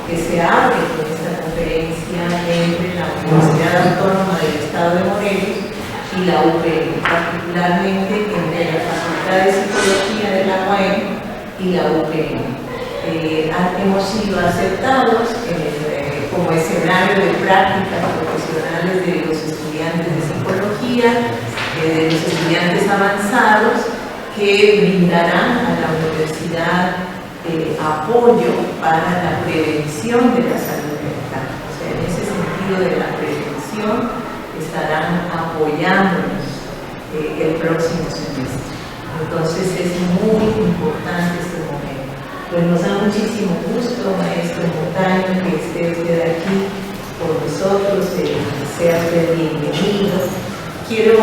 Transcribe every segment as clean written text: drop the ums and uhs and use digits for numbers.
que se abre con esta conferencia entre la Universidad Autónoma del Estado de Morelos y la UPN, particularmente entre la Facultad de Psicología de la UAM y la UPN. Hemos sido aceptados como escenario de prácticas profesionales de los estudiantes de psicología, de los estudiantes avanzados, que brindarán a la universidad apoyo para la prevención de la salud mental. O sea, en ese sentido de la prevención estarán apoyándonos el próximo semestre. Entonces es muy importante este momento. Pues nos da muchísimo gusto, maestro Montaño, que esté usted aquí por nosotros, sea usted bienvenido. Quiero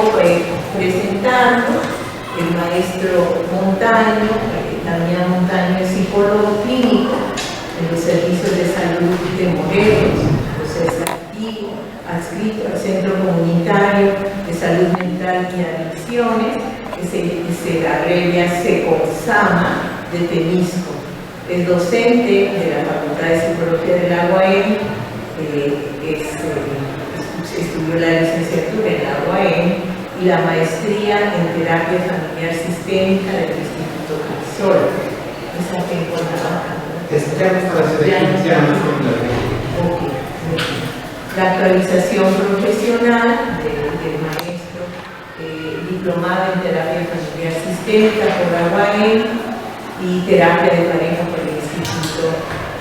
presentarlo. El maestro Montaño, Damián Montaño, es psicólogo clínico en los servicios de salud de Morelos, o sea, es activo, adscrito al Centro Comunitario de Salud Mental y Adicciones, que se abrevia SECOSAMA de Temisco. Es docente de la Facultad de Psicología de la UAM, estudió la licenciatura en la UAM y la maestría en terapia familiar sistémica del Instituto Crisol. Esa que en Cuernavaca, La actualización profesional del maestro, diplomado en terapia familiar sistémica por la UAM y terapia de pareja por el Instituto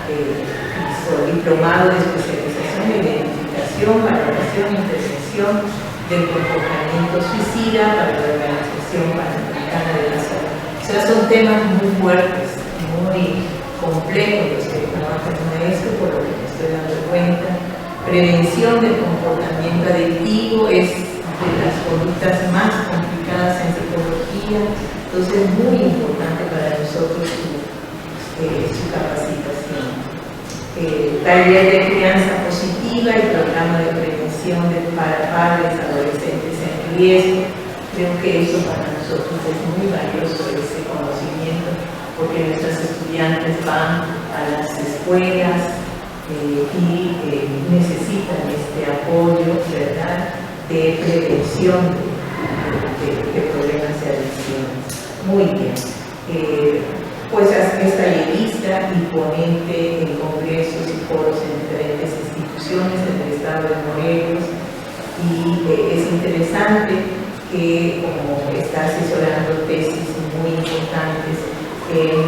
Crisol. Diplomado de especialización en identificación, valoración e intervención del comportamiento suicida para la Organización Panamericana de la Salud. O sea, son temas muy fuertes, muy complejos los que trabaja el maestro, por lo que me estoy dando cuenta. Prevención del comportamiento adictivo es de las conductas más complicadas en psicología, entonces es muy importante para nosotros su capacitación. Taller de crianza positiva y programa de prevención para padres, adolescentes en riesgo. Creo que eso para nosotros es muy valioso, ese conocimiento, porque nuestros estudiantes van a las escuelas y necesitan este apoyo, ¿verdad?, de prevención de problemas de adicciones. Muy bien. Pues es tallerista y ponente en congresos y foros en diferentes instituciones del estado de Morelos, y es interesante que como está asesorando tesis muy importantes en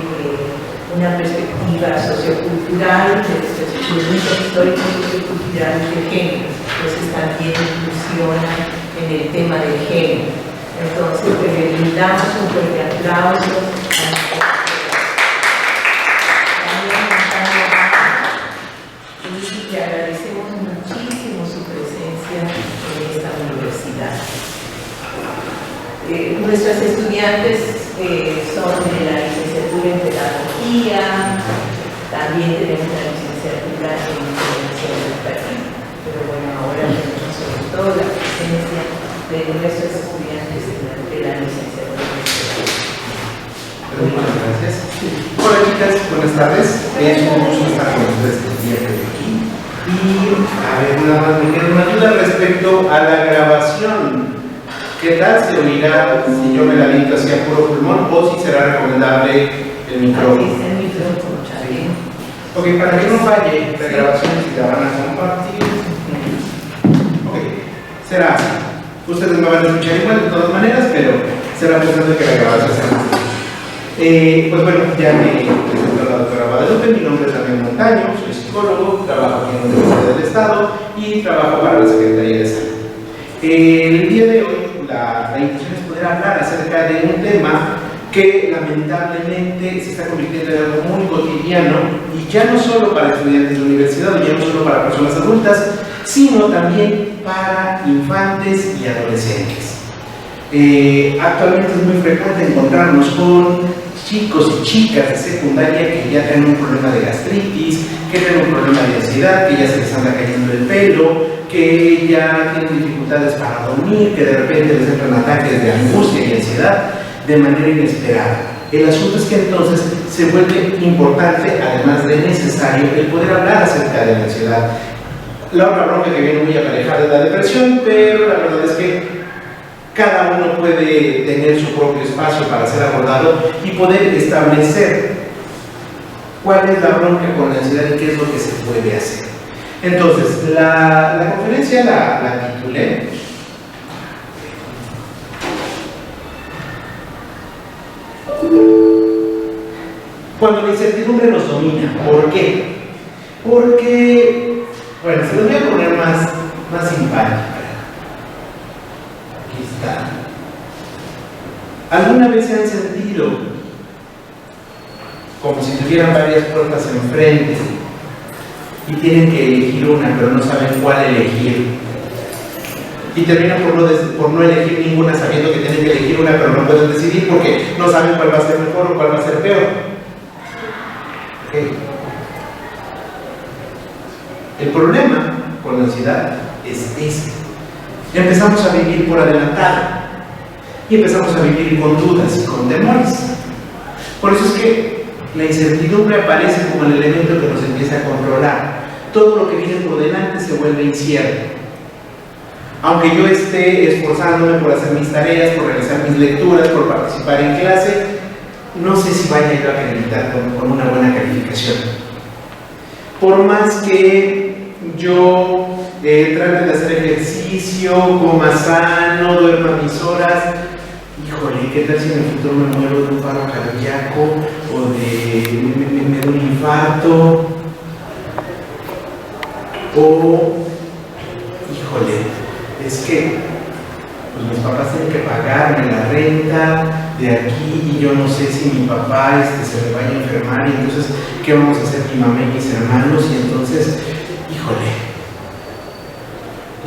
una perspectiva sociocultural, de estudios históricos socioculturales de género, entonces también incursiona en el tema del género. Entonces, pues, le brindamos un fuerte aplauso y agradecemos muchísimo su presencia en esta universidad. Nuestras estudiantes son de la licenciatura en pedagogía, también tenemos la licenciatura en intervención educativa, pero bueno, ahora tenemos sobre todo la presencia de nuestros estudiantes de la licenciatura en Muchas gracias. Hola chicas, buenas tardes. Es un gusto estar con ustedes el día de aquí. Y a ver, nada más me queda una duda respecto a la grabación. ¿Qué tal se oirá si yo me la aviento hacia puro pulmón o si será recomendable el micrófono? Sí. Ok, para que no falle la grabación, si la van a compartir. Ok, será así. Ustedes me van a escuchar igual de todas maneras, pero será pensando que la grabación sea así. Pues bueno, ya me presentó la doctora Guadalupe, mi nombre es Damián Montaño, soy psicólogo, trabajo aquí en la Universidad del Estado y trabajo para la Secretaría de Salud. El día de hoy la intención es poder hablar acerca de un tema que lamentablemente se está convirtiendo en algo muy cotidiano, y ya no solo para estudiantes de universidad, ya no solo para personas adultas, sino también para infantes y adolescentes. Actualmente es muy frecuente encontrarnos con chicos y chicas de secundaria que ya tienen un problema de gastritis, que tienen un problema de ansiedad, que ya se les anda cayendo el pelo, que ya tienen dificultades para dormir, que de repente les entran ataques de angustia y ansiedad de manera inesperada. El asunto es que entonces se vuelve importante, además de necesario, el poder hablar acerca de la ansiedad. La otra bronca que viene muy aparejada es la depresión, pero la verdad es que cada uno puede tener su propio espacio para ser abordado y poder establecer cuál es la bronca con la ansiedad y qué es lo que se puede hacer. Entonces, la conferencia la titulé Cuando la incertidumbre nos domina. ¿Por qué? Porque, bueno, se los voy a poner más simpática. Aquí está. ¿Alguna vez se han sentido como si tuvieran varias puertas enfrente y tienen que elegir una, pero no saben cuál elegir? Y terminan por no elegir ninguna, sabiendo que tienen que elegir una, pero no pueden decidir porque no saben cuál va a ser mejor o cuál va a ser peor. El problema con la ansiedad es este. Empezamos a vivir por adelantado y empezamos a vivir con dudas y con temores. Por eso es que la incertidumbre aparece como el elemento que nos empieza a controlar. Todo lo que viene por delante se vuelve incierto. Aunque yo esté esforzándome por hacer mis tareas, por realizar mis lecturas, por participar en clase, no sé si vaya yo a acreditar con una buena calificación. Por más que yo trate de hacer ejercicio, coma sano, duerma mis horas, híjole, ¿qué tal si en el futuro me muero de un paro cardíaco o me da un infarto? O, híjole, es que pues mis papás tienen que pagarme la renta de aquí y yo no sé si mi papá se me vaya a enfermar y entonces ¿qué vamos a hacer mi mamá y mis hermanos? Y entonces, híjole,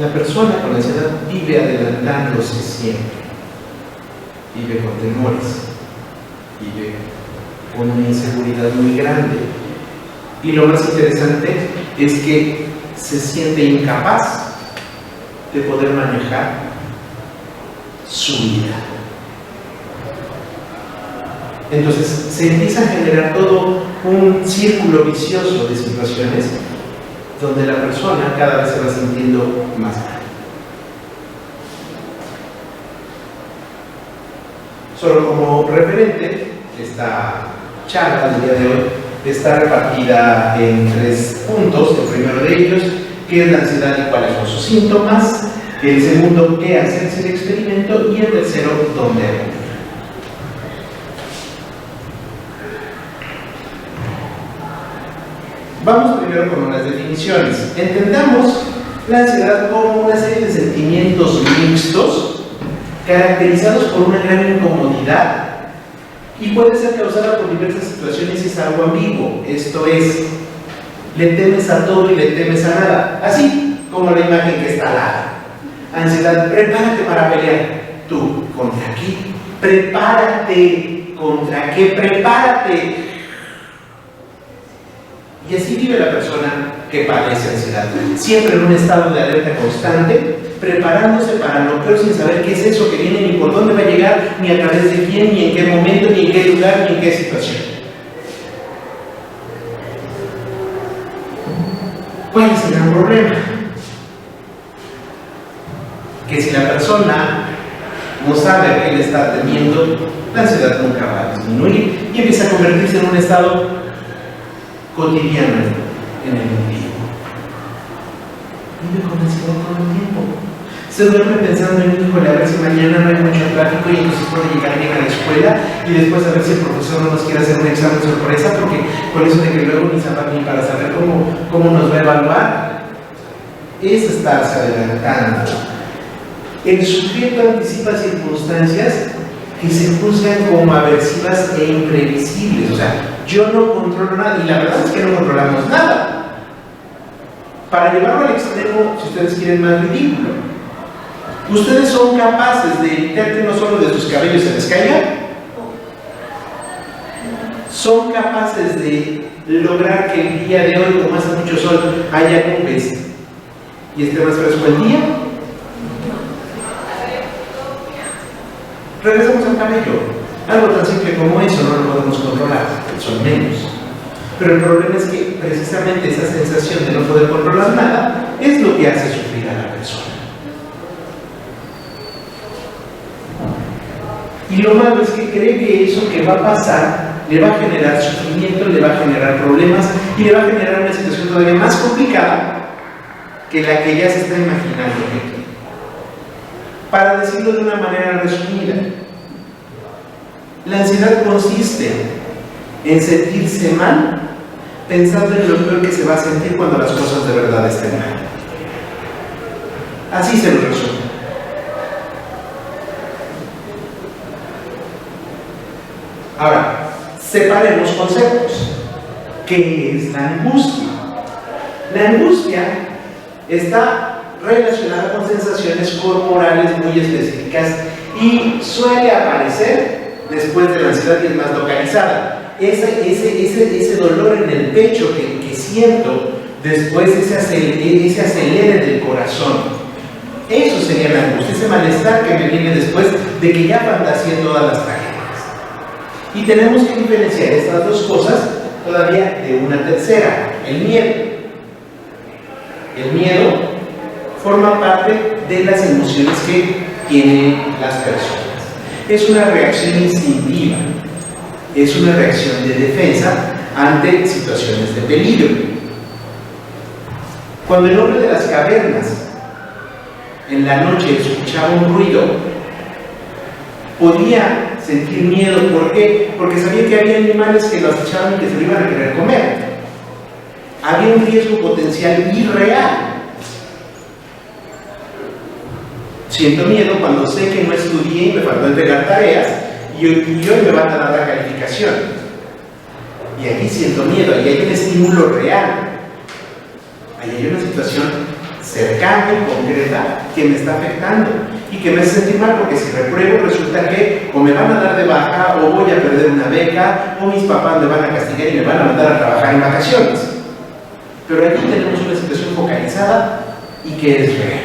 la persona con ansiedad vive adelantándose siempre, vive con temores, vive con una inseguridad muy grande y lo más interesante es que se siente incapaz de poder manejar su vida. Entonces se empieza a generar todo un círculo vicioso de situaciones donde la persona cada vez se va sintiendo más mal. Solo como referente, esta charla del día de hoy está repartida en 3 puntos. El primero de ellos, qué es la ansiedad y cuáles son sus síntomas. El segundo, qué hacer si el experimento. Y el tercero, dónde acudir. Vamos primero con unas definiciones. Entendamos la ansiedad como una serie de sentimientos mixtos caracterizados por una gran incomodidad y puede ser causada por diversas situaciones y es algo ambiguo. Esto es, le temes a todo y le temes a nada, así como la imagen que está al lado. Ansiedad, prepárate para pelear. Tú, ¿contra qué? Prepárate. ¿Contra qué? Prepárate. Y así vive la persona que padece ansiedad, siempre en un estado de alerta constante, preparándose para lo peor sin saber qué es eso que viene, ni por dónde va a llegar, ni a través de quién, ni en qué momento, ni en qué lugar, ni en qué situación. ¿Cuál es el gran problema? Que si la persona no sabe a qué le está temiendo, la ansiedad nunca va a disminuir y empieza a convertirse en un estado cotidiano en el individuo. Vive con ansiedad todo el tiempo. Se duerme pensando en, híjole, a ver si mañana no hay mucho tráfico y entonces puede llegar bien a la escuela y después a ver si el profesor no nos quiere hacer un examen sorpresa porque con eso de que luego ni para saber cómo nos va a evaluar, es estarse adelantando. El sujeto anticipa circunstancias que se juzgan como aversivas e imprevisibles. O sea, yo no controlo nada, y la verdad es que no controlamos nada. Para llevarlo al extremo, si ustedes quieren, más ridículo, ustedes son capaces de evitar que no solo de sus cabellos se les caiga, son capaces de lograr que el día de hoy, como hace mucho sol, haya nubes y esté más fresco el día. Regresamos al cabello. Algo tan simple como eso no lo podemos controlar, son menos. Pero el problema es que precisamente esa sensación de no poder controlar nada es lo que hace sufrir a la persona. Y lo malo es que cree que eso que va a pasar le va a generar sufrimiento, le va a generar problemas y le va a generar una situación todavía más complicada que la que ya se está imaginando. Para decirlo de una manera resumida, la ansiedad consiste en sentirse mal pensando en lo peor que se va a sentir cuando las cosas de verdad estén mal. Así se lo resumo. Ahora, separemos conceptos. ¿Qué es la angustia? La angustia está relacionada con sensaciones corporales muy específicas y suele aparecer después de la ansiedad y es más localizada. Ese dolor en el pecho que siento después, ese acelere del corazón, eso sería la angustia, ese malestar que me viene después de que ya fantaseé todas las tragedias. Y tenemos que diferenciar estas dos cosas todavía de una tercera, el miedo. El miedo forma parte de las emociones que tienen las personas. Es una reacción instintiva, es una reacción de defensa ante situaciones de peligro. Cuando el hombre de las cavernas en la noche escuchaba un ruido, podía sentir miedo. ¿Por qué? Porque sabía que había animales que lo acechaban y que se lo iban a querer comer. Había un riesgo potencial irreal. Siento miedo cuando sé que no estudié y me faltó entregar tareas y hoy me van a dar la calificación. Y aquí siento miedo, ahí hay un estímulo real. Ahí hay una situación cercana y concreta que me está afectando y que me hace sentir mal, porque si repruebo resulta que o me van a dar de baja o voy a perder una beca o mis papás me van a castigar y me van a mandar a trabajar en vacaciones. Pero aquí tenemos una situación focalizada y que es real.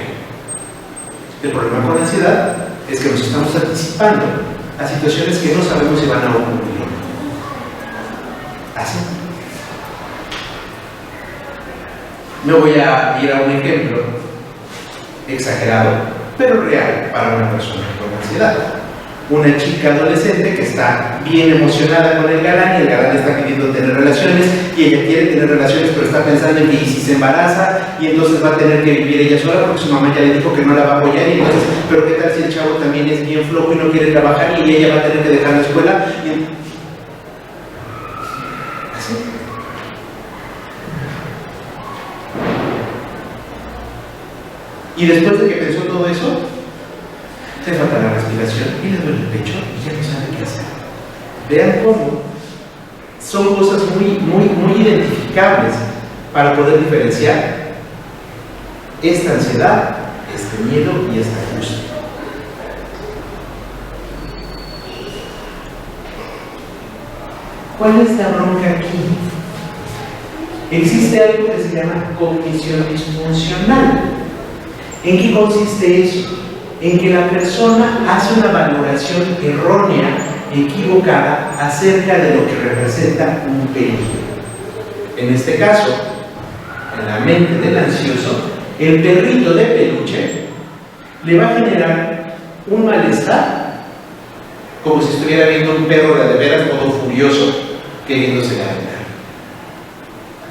El problema con la ansiedad es que nos estamos anticipando a situaciones que no sabemos si van a ocurrir. Así. No voy a ir a un ejemplo exagerado, pero real para una persona con ansiedad. Una chica adolescente que está bien emocionada con el galán y el galán está queriendo tener relaciones y ella quiere tener relaciones, pero está pensando en que si se embaraza y entonces va a tener que vivir ella sola porque su mamá ya le dijo que no la va a apoyar, y entonces, pero qué tal si el chavo también es bien flojo y no quiere trabajar y ella va a tener que dejar la escuela. Así. Y después de que pensó todo eso, se falta la respiración y le duele el pecho y ya no sabe qué hacer. Vean cómo son cosas muy identificables para poder diferenciar esta ansiedad, este miedo y esta angustia. ¿Cuál es la bronca aquí? Existe algo que se llama cognición disfuncional. ¿En qué consiste eso? En que la persona hace una valoración errónea, equivocada, acerca de lo que representa un peligro. En este caso, en la mente del ansioso, el perrito de peluche le va a generar un malestar, como si estuviera viendo un perro de veras todo furioso, queriéndose levantar.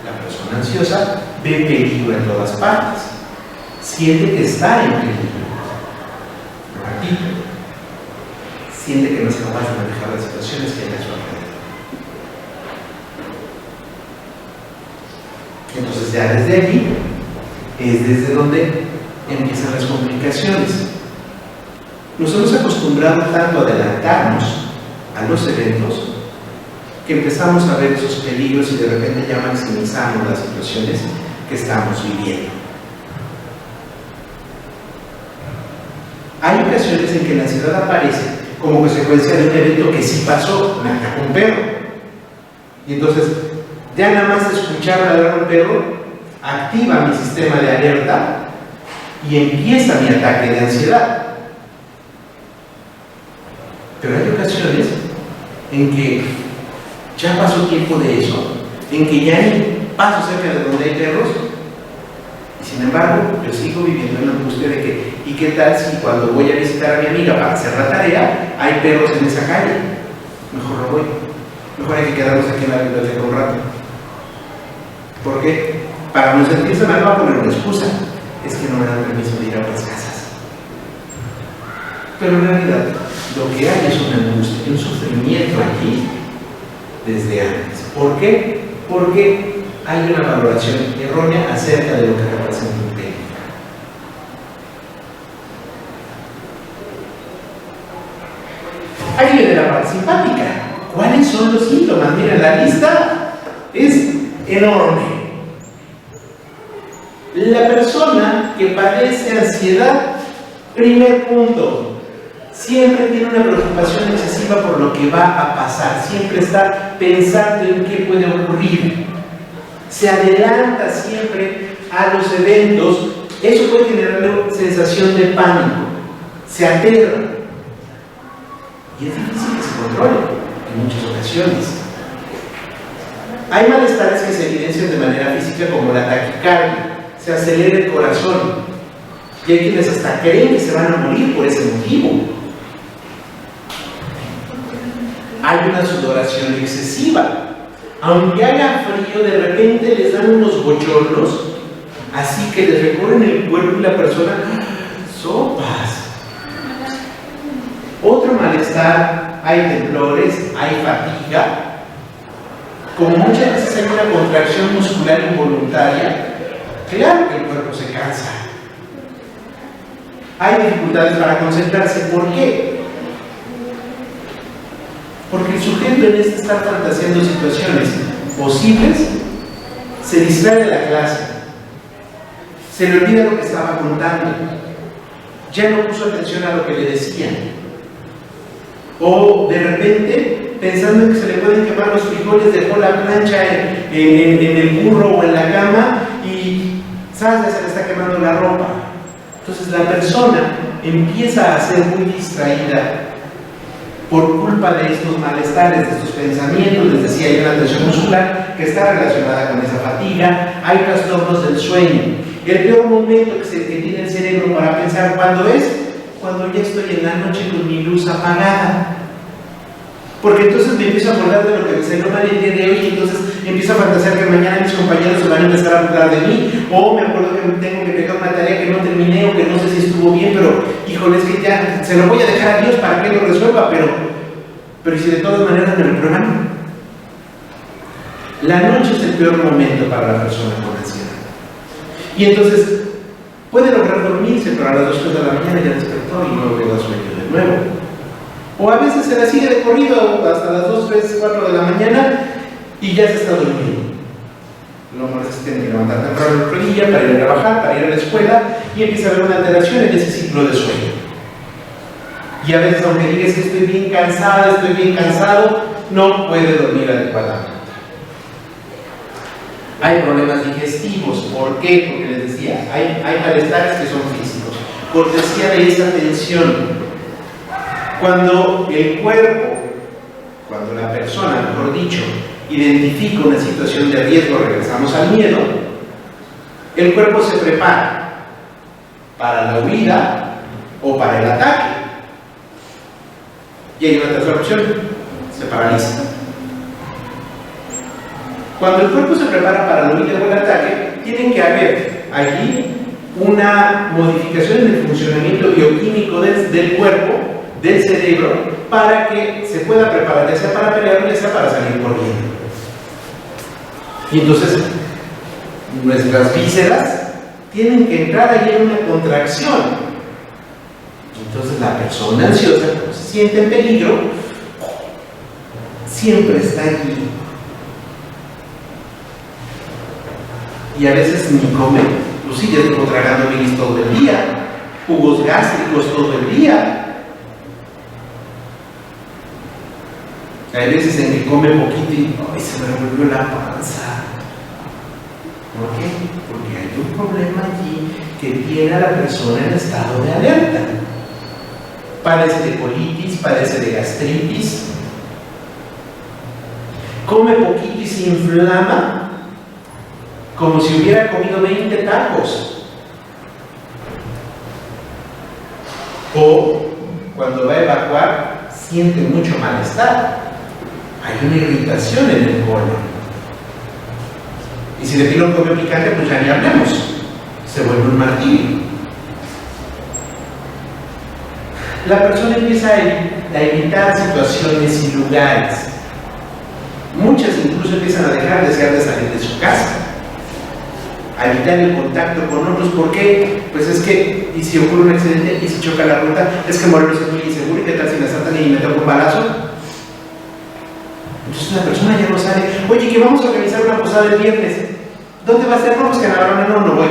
La persona ansiosa ve peligro en todas partes, siente que está en peligro. Siente que no es capaz de manejar las situaciones que hay a su alrededor. Entonces ya desde aquí es desde donde empiezan las complicaciones. Nos hemos acostumbrado tanto a adelantarnos a los eventos que empezamos a ver esos peligros y de repente ya maximizamos las situaciones que estamos viviendo. Hay ocasiones en que la ansiedad aparece como consecuencia de un evento que sí pasó, me atacó un perro. Y entonces, ya nada más escuchar ladrar un perro activa mi sistema de alerta y empieza mi ataque de ansiedad. Pero hay ocasiones en que ya pasó tiempo de eso, en que ya ni paso cerca de donde hay perros, y sin embargo yo sigo viviendo en la angustia de que, ¿y qué tal si cuando voy a visitar a mi amiga para hacer la tarea, hay perros en esa calle? Mejor no voy, mejor hay que quedarnos aquí en la biblioteca un rato. ¿Por qué? Para no sentirse mal va a poner una excusa, es que no me dan permiso de ir a otras casas. Pero en realidad lo que hay es una angustia y un sufrimiento aquí desde antes. ¿Por qué? Porque hay una valoración errónea acerca de lo que representa un técnico. Ahí viene la parte simpática. ¿Cuáles son los síntomas? Miren, la lista es enorme. La persona que padece ansiedad, primer punto, siempre tiene una preocupación excesiva por lo que va a pasar, siempre está pensando en qué puede ocurrir, se adelanta siempre a los eventos, eso puede generarle sensación de pánico, se aterra y es difícil que se controle en muchas ocasiones. Hay malestares que se evidencian de manera física como la taquicardia, se acelera el corazón y hay quienes hasta creen que se van a morir por ese motivo. Hay una sudoración excesiva, aunque haga frío, de repente les dan unos bochornos, así que les recorren el cuerpo y la persona, sopas. Otro malestar, hay temblores, hay fatiga, como muchas veces hay una contracción muscular involuntaria, claro que el cuerpo se cansa. Hay dificultades para concentrarse, ¿por qué? Porque el sujeto en este estar fantaseando situaciones posibles se distrae de la clase, se le olvida lo que estaba contando, ya no puso atención a lo que le decían, o de repente pensando en que se le pueden quemar los frijoles dejó la plancha en el burro o en la cama y ¿sabes? Se le está quemando la ropa. Entonces la persona empieza a ser muy distraída por culpa de estos malestares, de estos pensamientos. Les decía, hay una tensión muscular que está relacionada con esa fatiga, hay trastornos del sueño. El peor momento que tiene el cerebro para pensar, ¿cuándo es? Cuando ya estoy en la noche con mi luz apagada. Porque entonces me empiezo a acordar de lo que me salió mal el día de hoy y entonces empiezo a fantasear que mañana mis compañeros se van a empezar a burlar de mí, o me acuerdo que tengo que pegar una tarea que no terminé o que no sé si estuvo bien, pero híjole, es que ya se lo voy a dejar a Dios para que lo resuelva, pero ¿y si de todas maneras me reprueban? La noche es el peor momento para la persona con ansiedad. Y entonces puede lograr dormirse, pero a las 2 de la mañana ya despertó y no le da sueño de nuevo. O a veces se la sigue de corrido hasta las 2, 3, 4 de la mañana y ya se está durmiendo. Lo más es que tiene que levantar temprano el otro día para ir a trabajar, para ir a la escuela y empieza a haber una alteración en ese ciclo de sueño. Y a veces, aunque digas que estoy bien cansada, estoy bien cansado, no puede dormir adecuadamente. Hay problemas digestivos. ¿Por qué? Porque les decía, hay malestares que son físicos. Cortesía de esa tensión. Cuando el cuerpo, cuando la persona, mejor dicho, identifica una situación de riesgo, regresamos al miedo, el cuerpo se prepara para la huida o para el ataque. Y hay una tercera opción, se paraliza. Cuando el cuerpo se prepara para la huida o el ataque, tiene que haber allí una modificación en el funcionamiento bioquímico del cuerpo, del cerebro, para que se pueda preparar, ya sea para pelear o ya sea para salir corriendo. Y entonces nuestras vísceras tienen que entrar allí en una contracción. Entonces la persona ansiosa, cuando se siente en peligro, siempre está allí. Y a veces ni come, pues sí, ya estuvo tragando bilis todo el día, jugos gástricos todo el día. Hay veces en que come poquito y ¡ay, se me revolvió la panza! ¿Por qué? Porque hay un problema allí que tiene a la persona en estado de alerta. Padece de colitis, padece de gastritis, come poquito y se inflama como si hubiera comido 20 tacos. O cuando va a evacuar siente mucho malestar. Hay una irritación en el colon. Y si de pilón comió picante, pues ya ni hablemos. Se vuelve un martirio. La persona empieza a evitar situaciones y lugares. Muchas incluso empiezan a dejar de salir de su casa, a evitar el contacto con otros. ¿Por qué? Pues es que, y si ocurre un accidente y se choca la ruta, es que Morelos es muy inseguro, y qué tal si me asaltan y me toco un balazo. Entonces la persona ya no sale. Oye, que vamos a organizar una posada el viernes. ¿Dónde va a ser? No, pues que en la Barona no voy.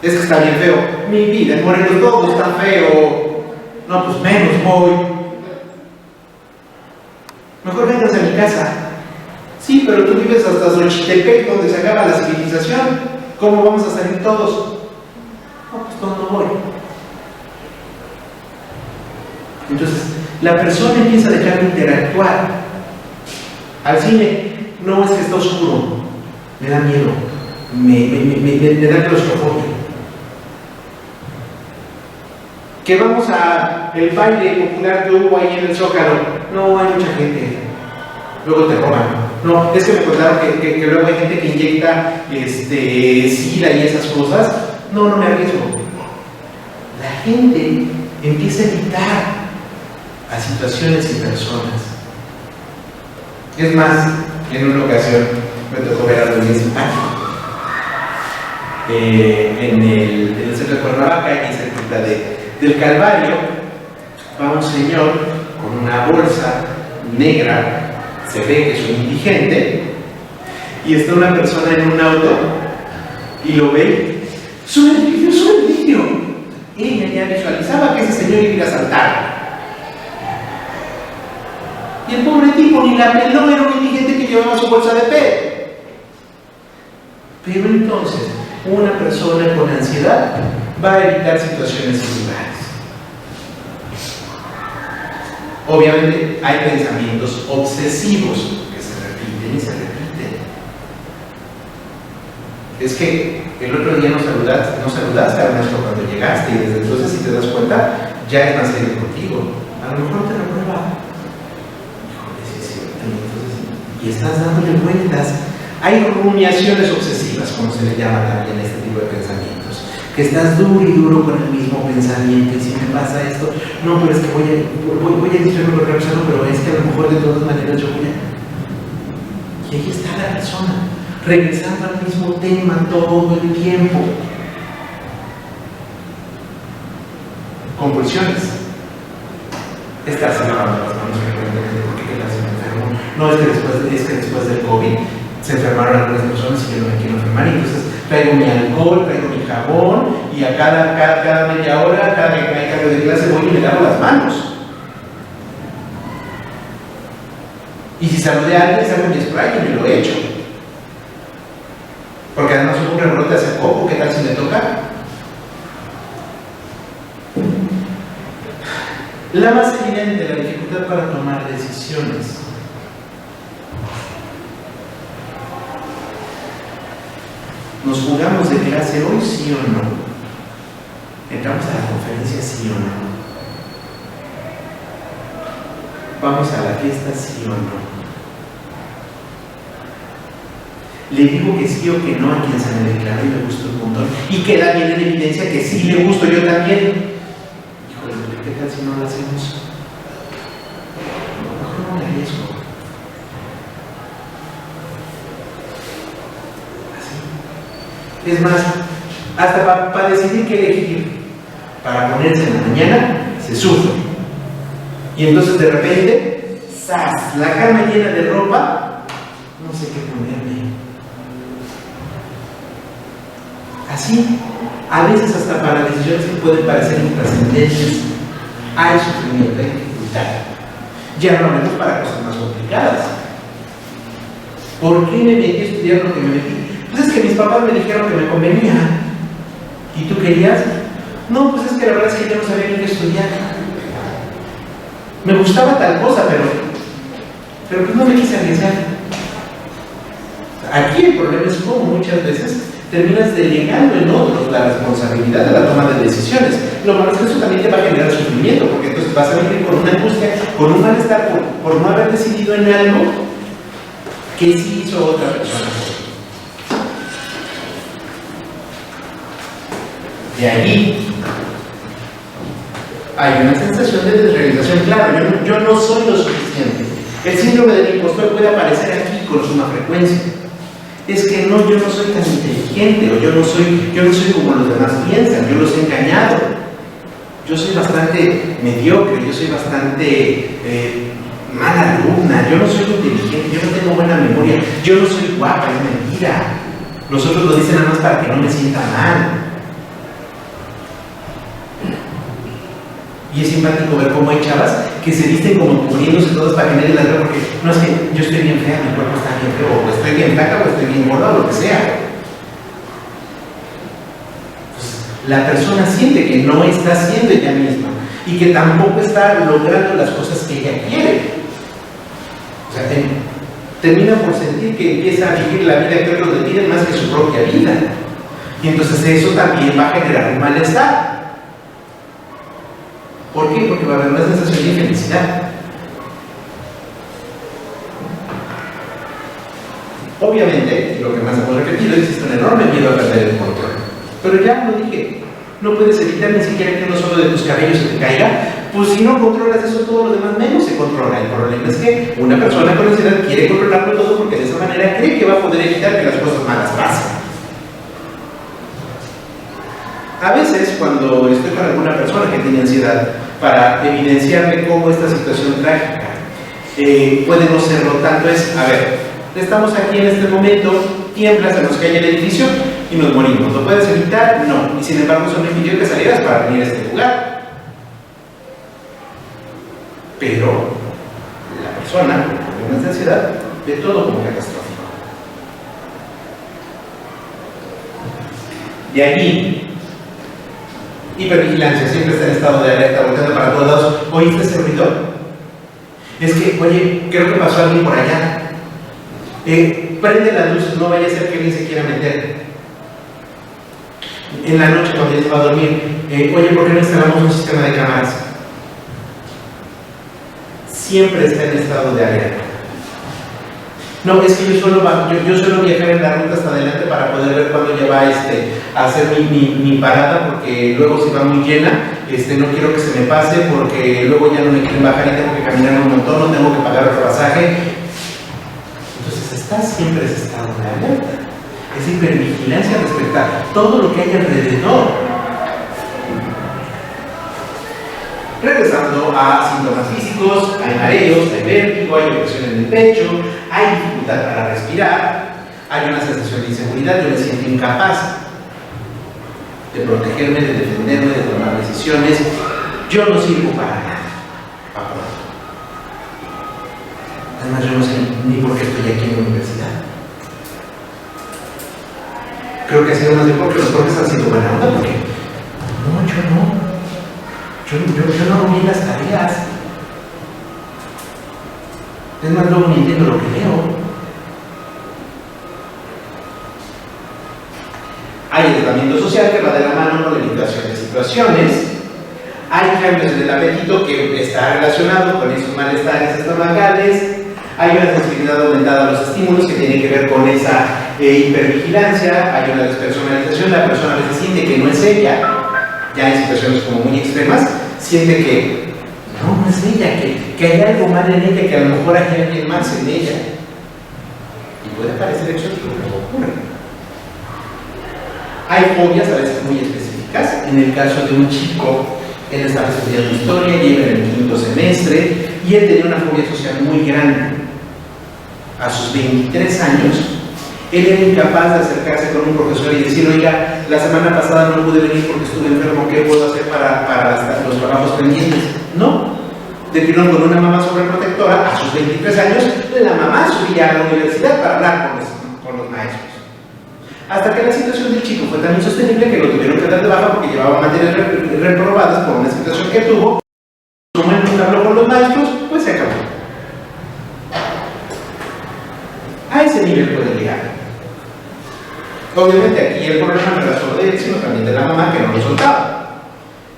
Es que está bien feo. Mi vida, en Morelos todo está feo. No, pues menos voy. Mejor vénganse a mi casa. Sí, pero tú vives hasta Xochitepec, donde se acaba la civilización. ¿Cómo vamos a salir todos? No, pues no voy. Entonces, la persona empieza a dejar de interactuar. Al cine, no, es que está oscuro, me da miedo, me da claustrofobia. Que vamos a el baile popular que hubo ahí en el Zócalo, no, hay mucha gente, luego te roban. No, es que me contaron que luego hay gente que inyecta sida y esas cosas. No me arriesgo. La gente empieza a evitar a situaciones y personas. Es más, en una ocasión me tocó ver algo bien simpático. En el centro de Cuernavaca, aquí cerca del Calvario, va un señor con una bolsa negra, se ve que es un indigente, y está una persona en un auto y lo ve. ¡Sube el vidrio, sube el vidrio! Ella ya visualizaba que ese señor iba a saltar. Y el pobre tipo ni la peló, era un indigente que llevaba su bolsa de té. Pero entonces, una persona con ansiedad va a evitar situaciones y lugares. Obviamente hay pensamientos obsesivos que se repiten y se repiten. Es que el otro día no saludaste a nuestro cuando llegaste, y desde entonces, si te das cuenta, ya es más serio contigo. A lo mejor te reprueba. Y estás dándole vueltas. Hay rumiaciones obsesivas, como se le llama también a este tipo de pensamientos, que estás duro y duro con el mismo pensamiento. Y si me pasa esto, no, pero es que voy a distraerme con otra persona, pero es que a lo mejor de todas maneras yo voy a... Y ahí está la persona, regresando al mismo tema todo el tiempo. Convulsiones. Estarse lavando las manos frecuentemente porque quedarse enfermo. No, es que después del COVID se enfermaron algunas personas y yo no me quiero enfermar, y entonces traigo mi alcohol, traigo mi jabón, y a cada media hora, cada que hay cambio de clase, voy y me lavo las manos. Y si saludé a alguien, saco mi spray y me lo echo. Porque además hubo un rebrote hace poco, ¿qué tal si me toca? La más evidente, la dificultad para tomar decisiones. ¿Nos jugamos de clase hoy, sí o no? ¿Entramos a la conferencia, sí o no? ¿Vamos a la fiesta, sí o no? ¿Le digo que sí o que no a quien se me declaró y me gustó un montón? Y queda bien en evidencia que sí le gusto yo también. Híjole, ¿qué tal si no lo hacemos? Mejor no me arriesgo. Es más, hasta para decidir qué elegir, para ponerse en la mañana, se sufre. Y entonces de repente, ¡zas!, la cama llena de ropa, no sé qué ponerme. Así, a veces hasta para decisiones que pueden parecer intrascendentes, hay sufrimiento, hay dificultad. Ya no hablemos para cosas más complicadas. ¿Por qué me metí a estudiar lo que me metí? Pues es que mis papás me dijeron que me convenía. ¿Y tú querías? No, pues es que la verdad es que yo no sabía ni qué estudiar. Me gustaba tal cosa, pero pues no me quise arriesgar. Aquí el problema es cómo muchas veces terminas delegando en otros la responsabilidad de la toma de decisiones. Lo malo es que eso también te va a generar sufrimiento, porque entonces vas a vivir con una angustia, con un malestar por no haber decidido en algo que sí hizo otra persona. De allí hay una sensación de desrealización. Claro, yo no soy lo suficiente. El síndrome del impostor puede aparecer aquí con suma frecuencia. Es que no, yo no soy tan inteligente, o yo no soy como los demás piensan, yo los he engañado. Yo soy bastante mediocre, yo soy bastante mala alumna, yo no soy inteligente, yo no tengo buena memoria, yo no soy guapa, es mentira. Los otros lo dicen nada más para que no me sienta mal. Y es simpático ver cómo hay chavas que se visten como cubriéndose todas para que nadie las vea, porque no es que yo estoy bien fea, mi cuerpo está bien feo, o estoy bien flaca, o estoy bien gorda, o lo que sea. Pues, la persona siente que no está siendo ella misma y que tampoco está logrando las cosas que ella quiere. O sea, termina por sentir que empieza a vivir la vida que otros le piden más que su propia vida. Y entonces eso también va a generar un malestar. ¿Por qué? Porque va a haber una sensación de infelicidad. Obviamente, lo que más hemos repetido, existe un enorme miedo a perder el control. Pero ya lo dije, no puedes evitar ni siquiera que uno solo de tus cabellos se te caiga, pues si no controlas eso, todo lo demás menos se controla. El problema es que una persona con ansiedad quiere controlarlo todo porque de esa manera cree que va a poder evitar que las cosas malas pasen. A veces, cuando estoy con alguna persona que tiene ansiedad, para evidenciarme cómo esta situación trágica puede no serlo tanto, es, a ver, estamos aquí en este momento, tiembla, se nos cae el edificio y nos morimos. ¿Lo puedes evitar? No. Y sin embargo, eso me impidió que salieras para venir a este lugar. Pero la persona con problemas de ansiedad ve todo como catastrófico. De allí, hipervigilancia, siempre está en estado de alerta, volteando para todos lados. ¿Oíste ese ruido? Es que, oye, creo que pasó alguien por allá. Prende las luces, no vaya a ser que alguien se quiera meter. En la noche, cuando ya se va a dormir, oye, ¿por qué no instalamos un sistema de cámaras? Siempre está en estado de alerta. No, es que yo suelo viajar en la ruta hasta adelante para poder ver cuándo ya va a hacer mi parada, porque luego si va muy llena, no quiero que se me pase, porque luego ya no me quieren bajar y tengo que caminar un montón, no tengo que pagar otro pasaje. Entonces está siempre ese estado de alerta, es hipervigilancia respecto a todo lo que hay alrededor. Regresando a síntomas físicos, hay mareos, hay vértigo, hay opresión en el pecho, hay dificultad para respirar, hay una sensación de inseguridad, yo me siento incapaz de protegerme, de defenderme, de tomar decisiones, yo no sirvo para nada. Además, yo no sé ni por qué estoy aquí en la universidad. Creo que ha sido más de porque los profes han sido buena onda, porque no, yo no. Yo no hago bien las tareas. Es más, luego ni entiendo lo que leo. Hay aislamiento social que va de la mano con la evitación de situaciones. Hay cambios en el apetito que está relacionado con esos malestares estomacales. Hay una sensibilidad aumentada a los estímulos que tiene que ver con esa hipervigilancia. Hay una despersonalización. La persona a veces siente que no es ella. Ya en situaciones como muy extremas, siente que no es ella, que hay algo mal en ella, que a lo mejor hay alguien más en ella. Y puede parecer exótico, pero ocurre. Hay fobias a veces muy específicas. En el caso de un chico, él estaba estudiando historia, llega en el 5º semestre, y él tenía una fobia social muy grande. A sus 23 años, él era incapaz de acercarse con un profesor y decir, oiga, la semana pasada no pude venir porque estuve enfermo, ¿qué puedo hacer para los trabajos pendientes? No. Terminó con una mamá sobreprotectora. A sus 23 años, la mamá subía a la universidad para hablar con los maestros. Hasta que la situación del chico fue tan insostenible que lo tuvieron que dar de baja porque llevaba materias reprobadas por una situación que tuvo. Como él nunca habló con los maestros, pues se acabó. A ese nivel puede llegar. Obviamente aquí el problema no era solo de él, sino también de la mamá que no lo soltaba.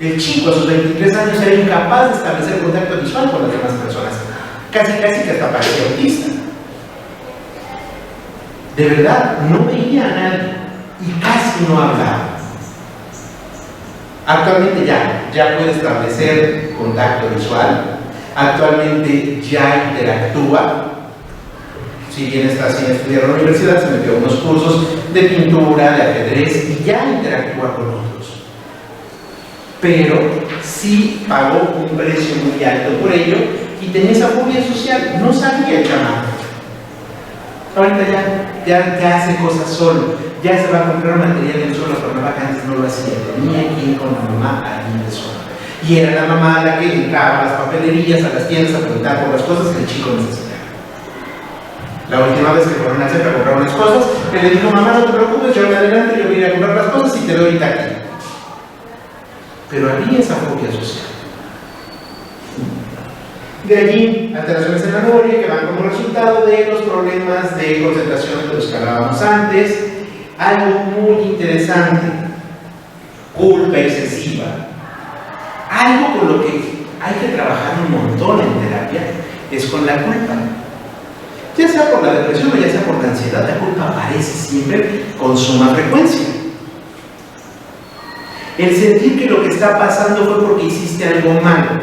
El chico a sus 23 años era incapaz de establecer contacto visual con las demás personas. Casi que hasta parecía autista. De verdad, no veía a nadie y casi no hablaba. Actualmente ya puede establecer contacto visual, actualmente ya interactúa. Si bien está sin estudiar en la universidad, se metió a unos cursos de pintura, de ajedrez y ya interactúa con otros. Pero sí pagó un precio muy alto por ello y tenía esa fobia social, no sabía el chamaco. Ahorita ya hace cosas solo, ya se va a comprar material en solo, pero que antes no lo hacía, tenía que ir con la mamá allí de solo. Y era la mamá la que entraba a las papelerías, a las tiendas a preguntar por las cosas que el chico necesitaba. La última vez que fueron a hacer para comprar unas cosas, él le dijo: mamá, no te preocupes, yo me adelanto, yo voy a ir a comprar las cosas y te doy ahorita aquí. Pero había esa fobia social. De allí, alteraciones en la memoria que van como resultado de los problemas de concentración de los que hablábamos antes. Algo muy interesante: culpa excesiva. Algo con lo que hay que trabajar un montón en terapia es con la culpa. Ya sea por la depresión o ya sea por la ansiedad, la culpa aparece siempre con suma frecuencia. El sentir que lo que está pasando fue porque hiciste algo malo,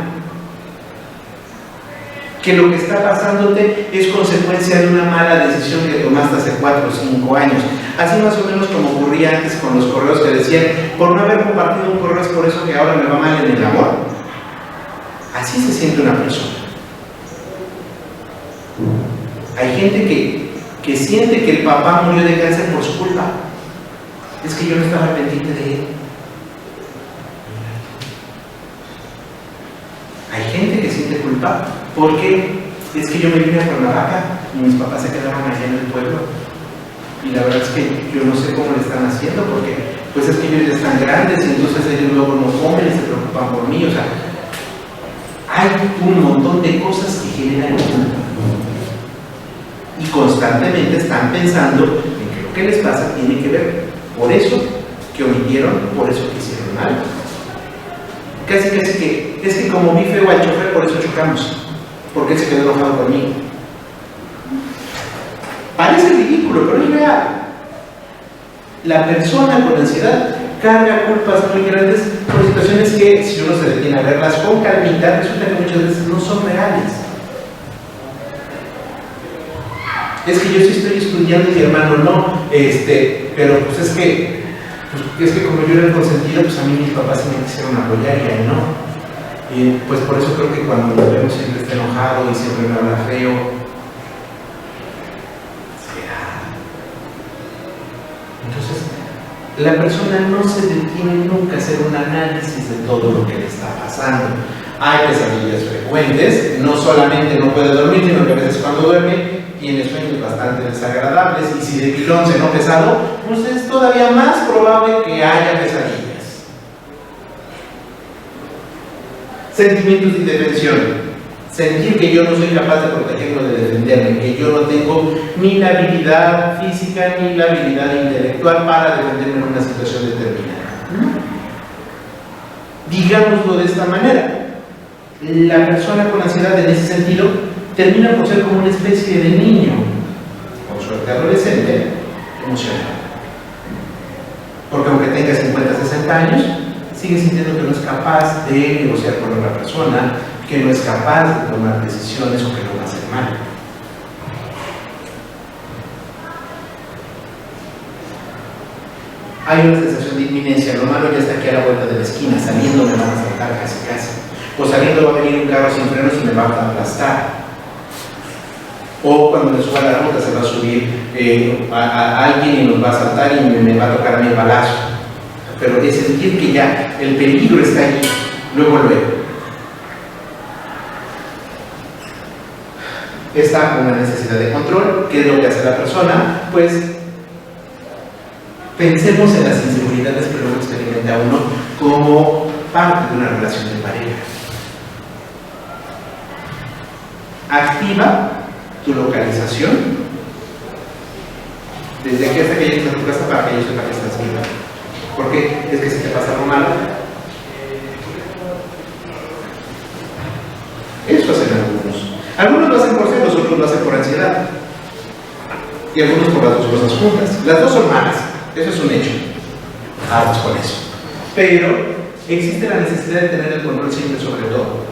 que lo que está pasándote es consecuencia de una mala decisión que tomaste hace 4 o 5 años. Así más o menos como ocurría antes con los correos que decían: por no haber compartido un correo es por eso que ahora me va mal en el amor. Así se siente una persona. Hay gente que siente que el papá murió de cáncer por su culpa. Es que yo no estaba pendiente de él. Hay gente que siente culpa porque es que yo me vine a Cuernavaca y mis papás se quedaron allá en el pueblo. Y la verdad es que yo no sé cómo le están haciendo, porque pues es que ellos ya están grandes y entonces ellos luego no comen y se preocupan por mí. O sea, hay un montón de cosas que generan culpa. Y constantemente están pensando en que lo que les pasa tiene que ver por eso que omitieron, por eso que hicieron algo. Casi que es que como vi feo al chofer, por eso chocamos, porque él se quedó enojado conmigo. Parece ridículo, pero es real. La persona con ansiedad carga culpas muy grandes por situaciones que, si uno se detiene a verlas con calmita, resulta que muchas veces no son reales. Es que yo sí estoy estudiando y mi hermano no, pero pues es que como yo era el consentido, pues a mí mis papás sí me quisieron apoyar y a él no. Y pues por eso creo que cuando nos vemos siempre está enojado y siempre me habla feo. Entonces, la persona no se detiene nunca a hacer un análisis de todo lo que le está pasando. Hay pesadillas frecuentes, no solamente no puede dormir, sino que a veces cuando duerme tiene sueños bastante desagradables, y si de pilón cenó pesado, pues es todavía más probable que haya pesadillas. Sentimientos de indefensión: sentir que yo no soy capaz de protegerlo, de defenderme, que yo no tengo ni la habilidad física ni la habilidad intelectual para defenderme en una situación determinada. Digámoslo de esta manera: la persona con ansiedad en ese sentido termina por ser como una especie de niño, con suerte adolescente, emocional. Porque aunque tenga 50, 60 años, sigue sintiendo que no es capaz de negociar con otra persona, que no es capaz de tomar decisiones o que lo va a hacer mal. Hay una sensación de inminencia: lo malo ya está aquí a la vuelta de la esquina, saliendo me van a saltar casi, o saliendo va a venir un carro sin frenos y me va a aplastar. O cuando me suba a la ruta se va a subir a alguien y nos va a saltar y me va a tocar a mí el balazo. Pero es sentir que ya el peligro está allí, luego. Está una necesidad de control. ¿Qué es lo que hace la persona? Pues pensemos en las inseguridades que luego experimenta uno como parte de una relación de pareja. Activa tu localización desde aquí hasta que llegues a tu casa para que ellos sepan que estás viva. Porque es que si te pasa algo malo, eso hacen algunos. Algunos lo hacen por celos, otros lo hacen por ansiedad. Y algunos por las dos cosas juntas. Las dos son malas, eso es un hecho. Vamos con eso. Pero existe la necesidad de tener el control siempre sobre todo.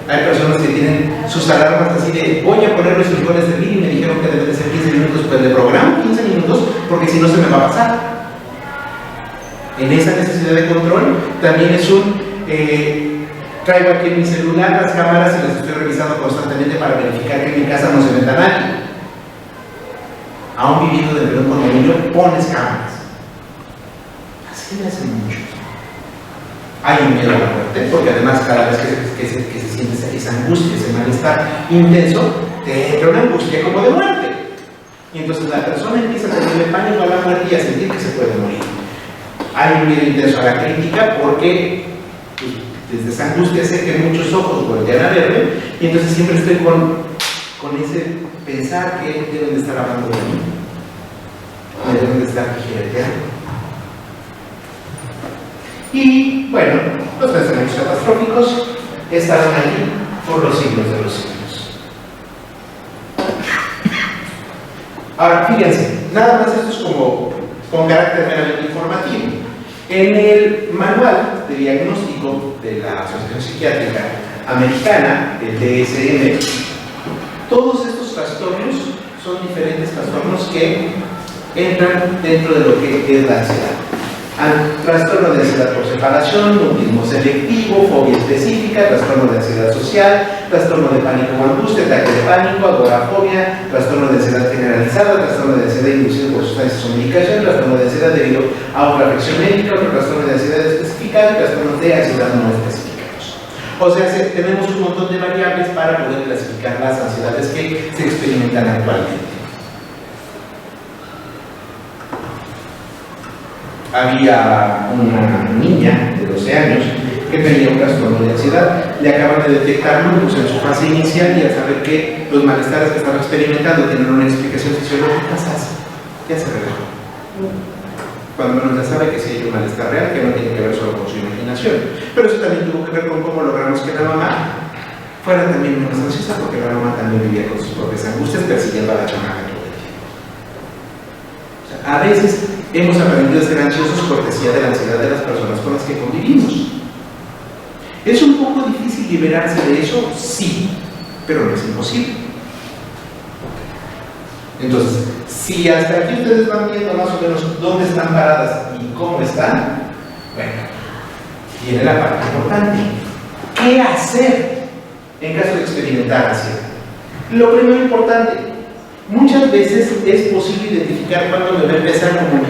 Hay personas que tienen sus alarmas así de voy a poner los frijoles de mí y me dijeron que deben de ser 15 minutos, pues de programa 15 minutos porque si no se me va a pasar. En esa necesidad de control también es un traigo aquí en mi celular las cámaras y las estoy revisando constantemente para verificar que en mi casa no se meta nadie. Aún viviendo dentro de un condominio pones cámaras. Así me hacen muchos. Hay un miedo a la muerte, porque además cada vez que se siente esa angustia, ese malestar intenso, te entra una angustia como de muerte. Y entonces la persona empieza a tenerle pánico a la muerte y a sentir que se puede morir. Hay un miedo intenso a la crítica porque desde esa angustia sé que muchos ojos voltean a verme y entonces siempre estoy con ese pensar que deben de estar hablando de mí, me deben de estar vigilanteando. Y bueno, los pensamientos catastróficos estarán allí por los siglos de los siglos. Ahora, fíjense, nada más esto es como con carácter meramente informativo. En el manual de diagnóstico de la Asociación Psiquiátrica Americana, el DSM, todos estos trastornos son diferentes trastornos que entran dentro de lo que es la ansiedad. Trastorno de ansiedad por separación, mutismo selectivo, fobia específica, trastorno de ansiedad social, trastorno de pánico o angustia, ataque de pánico, agorafobia, trastorno de ansiedad generalizada, trastorno de ansiedad inducido por sustancias o medicación, trastorno de ansiedad debido a otra afección médica, otro trastorno de ansiedad especificado y trastornos de ansiedad no especificados. O sea, tenemos un montón de variables para poder clasificar las ansiedades que se experimentan actualmente. Había una niña de 12 años que tenía un trastorno de ansiedad. Le acaban de detectar lupus en su fase inicial y al saber que los malestares que estaba experimentando tienen una explicación fisiológica, ya se relajó. Cuando menos ya sabe que sí hay un malestar real que no tiene que ver solo con su imaginación. Pero eso también tuvo que ver con cómo logramos que la mamá fuera también menos ansiosa, porque la mamá también vivía con sus propias angustias persiguiendo a la chamaca todo el tiempo. O sea, a veces hemos aprendido a ser ansiosos cortesía de la ansiedad de las personas con las que convivimos. ¿Es un poco difícil liberarse de eso? Sí, pero no es imposible. Entonces, si hasta aquí ustedes van viendo más o menos dónde están paradas y cómo están, bueno, viene la parte importante. ¿Qué hacer en caso de experimentar ansiedad? Lo primero importante, muchas veces es posible identificar cuándo me va a empezar como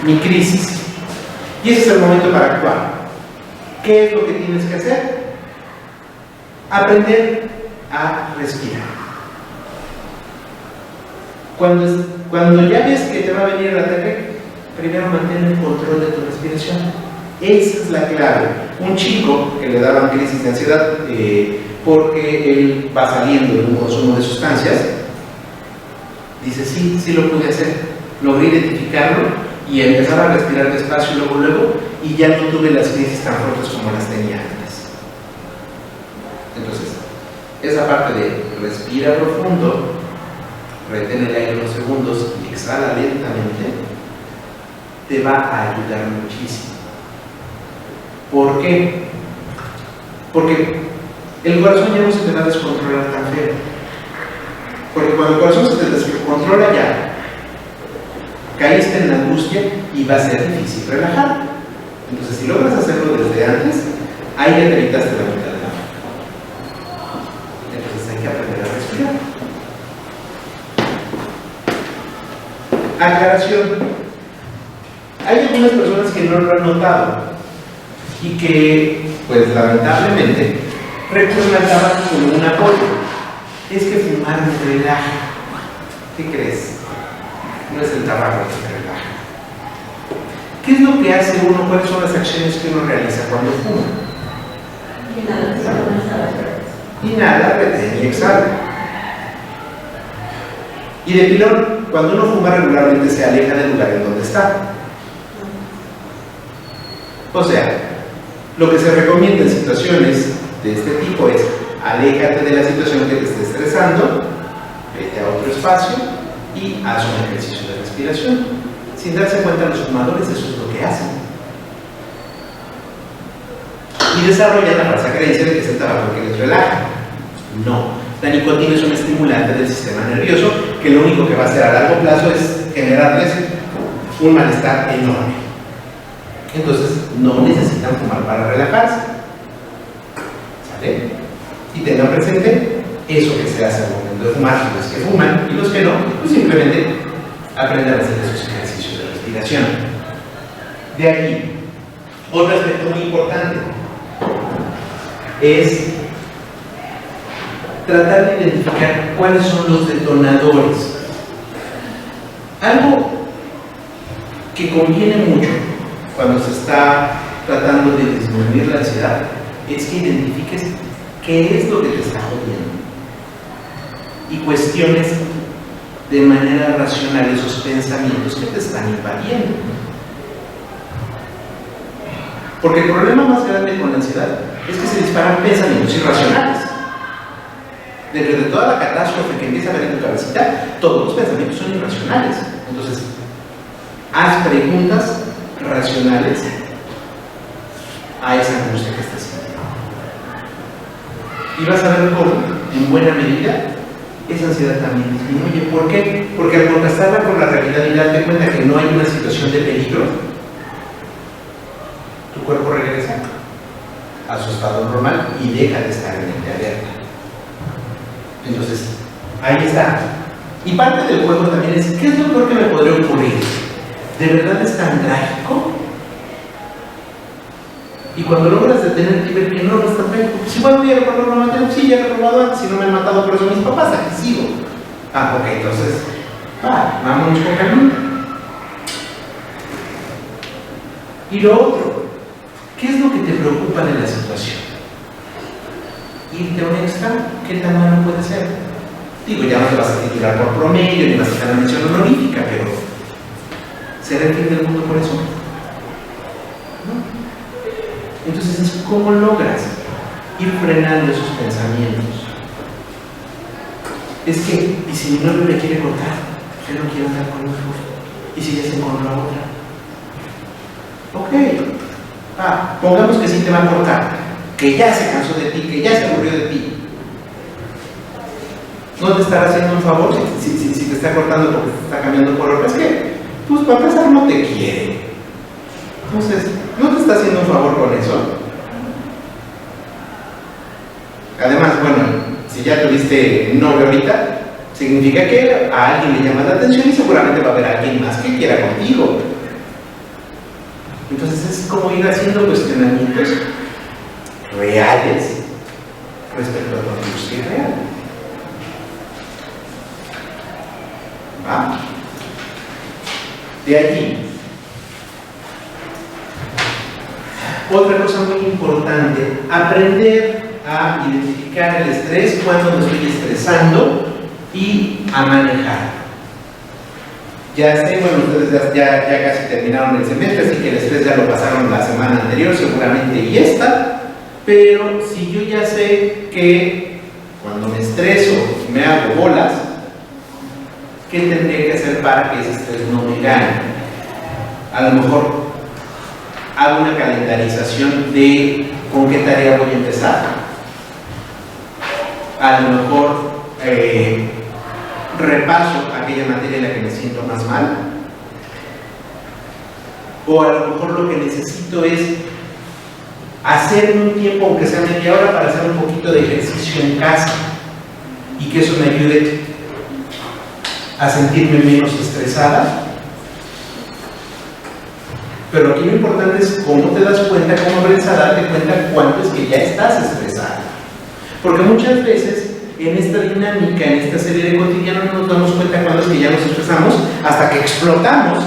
mi crisis. Y ese es el momento para actuar. ¿Qué es lo que tienes que hacer? Aprender a respirar. Cuando ya ves que te va a venir el ataque, primero mantén el control de tu respiración. Esa es la clave. Un chico que le daban crisis de ansiedad porque él va saliendo de un consumo de sustancias, dice, sí lo pude hacer. Logré identificarlo y empezar a respirar despacio luego, y ya no tuve las crisis tan fuertes como las tenía antes. Entonces, esa parte de respira profundo, retén el aire unos segundos y exhala lentamente, te va a ayudar muchísimo. ¿Por qué? Porque el corazón ya no se te va a descontrolar tan feo. Porque cuando el corazón se te descontrola ya, caíste en la angustia y va a ser difícil relajar. Entonces, si logras hacerlo desde antes, ahí ya te evitaste la mitad de la vida. Entonces hay que aprender a respirar. Aclaración. Hay algunas personas que no lo han notado y que, pues lamentablemente, recurren al tabaco como un apoyo. Es que fumar me relaja. ¿Qué crees? No es el tabaco que te relaja. ¿Qué es lo que hace uno? ¿Cuáles son las acciones que uno realiza cuando fuma? Inhala, retén y exhala. Y de pilón, cuando uno fuma regularmente se aleja del lugar en donde está. O sea, lo que se recomienda en situaciones de este tipo es aléjate de la situación que te esté estresando, vete a otro espacio y haz un ejercicio de respiración. Sin darse cuenta, los fumadores eso es lo que hacen. Y desarrollan la falsa creencia de que es el tabaco que les relaja. No, la nicotina es un estimulante del sistema nervioso que lo único que va a hacer a largo plazo es generarles un malestar enorme. Entonces, no necesitan fumar para relajarse. ¿Sale? Y tengan presente eso que se hace al momento de fumar, los que fuman y los que no, pues simplemente aprendan a hacer esos ejercicios de respiración. De aquí, otro aspecto muy importante es tratar de identificar cuáles son los detonadores. Algo que conviene mucho cuando se está tratando de disminuir la ansiedad es que identifiques qué es lo que te está jodiendo y cuestiones de manera racional esos pensamientos que te están invadiendo. Porque el problema más grande con la ansiedad es que se disparan pensamientos irracionales. Dentro de toda la catástrofe que empieza a ver en tu cabecita, todos los pensamientos son irracionales. Entonces, haz preguntas racionales a esa angustia que estás sintiendo. Y vas a ver cómo, en buena medida, esa ansiedad también disminuye. ¿Por qué? Porque al contrastarla con la realidad y darte cuenta que no hay una situación de peligro, tu cuerpo regresa a su estado normal y deja de estar en mente alerta. Entonces, ahí está. Y parte del juego también es, ¿qué es lo peor que me podría ocurrir? ¿De verdad es tan trágico? Y cuando logras detenerte y ver que no es tan trágico, pues igual voy a robar una materia, sí, ya he robado antes, si no me han matado por eso mis papás, aquí sigo. Ah, ok, entonces, vámonos con camino. Y lo otro, ¿qué es lo que te preocupa de la situación? Irte a un extra, ¿qué tan malo puede ser? Digo, ya no te vas a titular por promedio, ni vas a tener una mención honorífica, pero ¿será el fin del mundo por eso? ¿No? Entonces es cómo logras ir frenando esos pensamientos. Es que, ¿y si mi novio me quiere cortar? Yo no quiero andar con otro. ¿Y si ya se encontró a otra? Ok. Pongamos que sí te va a cortar, que ya se cansó de ti, que ya se aburrió de ti. ¿No te estará haciendo un favor si te está cortando porque te está cambiando por otra? Es que, pues para empezar no te quiere. Entonces, ¿no te está haciendo un favor con eso? Además, bueno, si ya tuviste novio ahorita, significa que a alguien le llama la atención y seguramente va a haber alguien más que quiera contigo. Entonces es como ir haciendo cuestionamientos reales respecto a tu angustia real. ¿Va? De allí, otra cosa muy importante, aprender a identificar el estrés cuando me estoy estresando y a manejar. Ya sé, bueno, ustedes ya casi terminaron el semestre, así que el estrés ya lo pasaron la semana anterior seguramente y esta, pero si yo ya sé que cuando me estreso me hago bolas, ¿qué tendría que hacer para que ese estrés no me gane? A lo mejor hago una calendarización de con qué tarea voy a empezar. A lo mejor repaso aquella materia en la que me siento más mal. O a lo mejor lo que necesito es hacerme un tiempo, aunque sea media hora, para hacer un poquito de ejercicio en casa y que eso me ayude a sentirme menos estresada. Pero aquí lo importante es cómo te das cuenta, cómo aprendes a darte cuenta cuánto es que ya estás estresada. Porque muchas veces en esta dinámica, en esta serie de cotidiano, no nos damos cuenta cuándo es que ya nos estresamos hasta que explotamos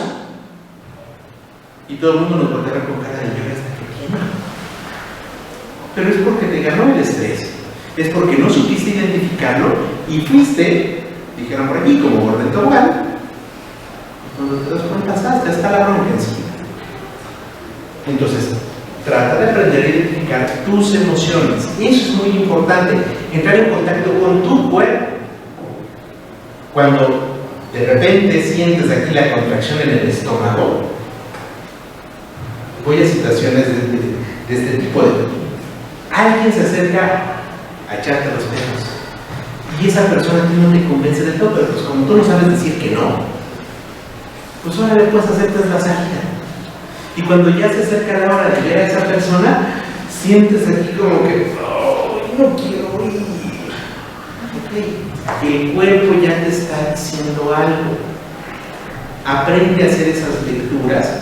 y todo el mundo nos voltea con cara de llorar hasta que quema. Pero es porque te ganó el estrés, es porque no supiste identificarlo y fuiste, dijeron por aquí, como gordo en tobogán, Cuando te das cuenta, ya está la bronca encima. Entonces, trata de aprender a identificar tus emociones. Eso es muy importante, entrar en contacto con tu cuerpo. Cuando de repente sientes aquí la contracción en el estómago, voy a situaciones de este tipo de... Alguien se acerca a echarte los pelos y esa persona a ti no te convence de todo, pero pues como tú no sabes decir que no, pues ahora le puedes hacer la salida. Y cuando ya se acerca la hora de ver a esa persona, sientes aquí como que, oh, no quiero ir. Okay. El cuerpo ya te está diciendo algo. Aprende a hacer esas lecturas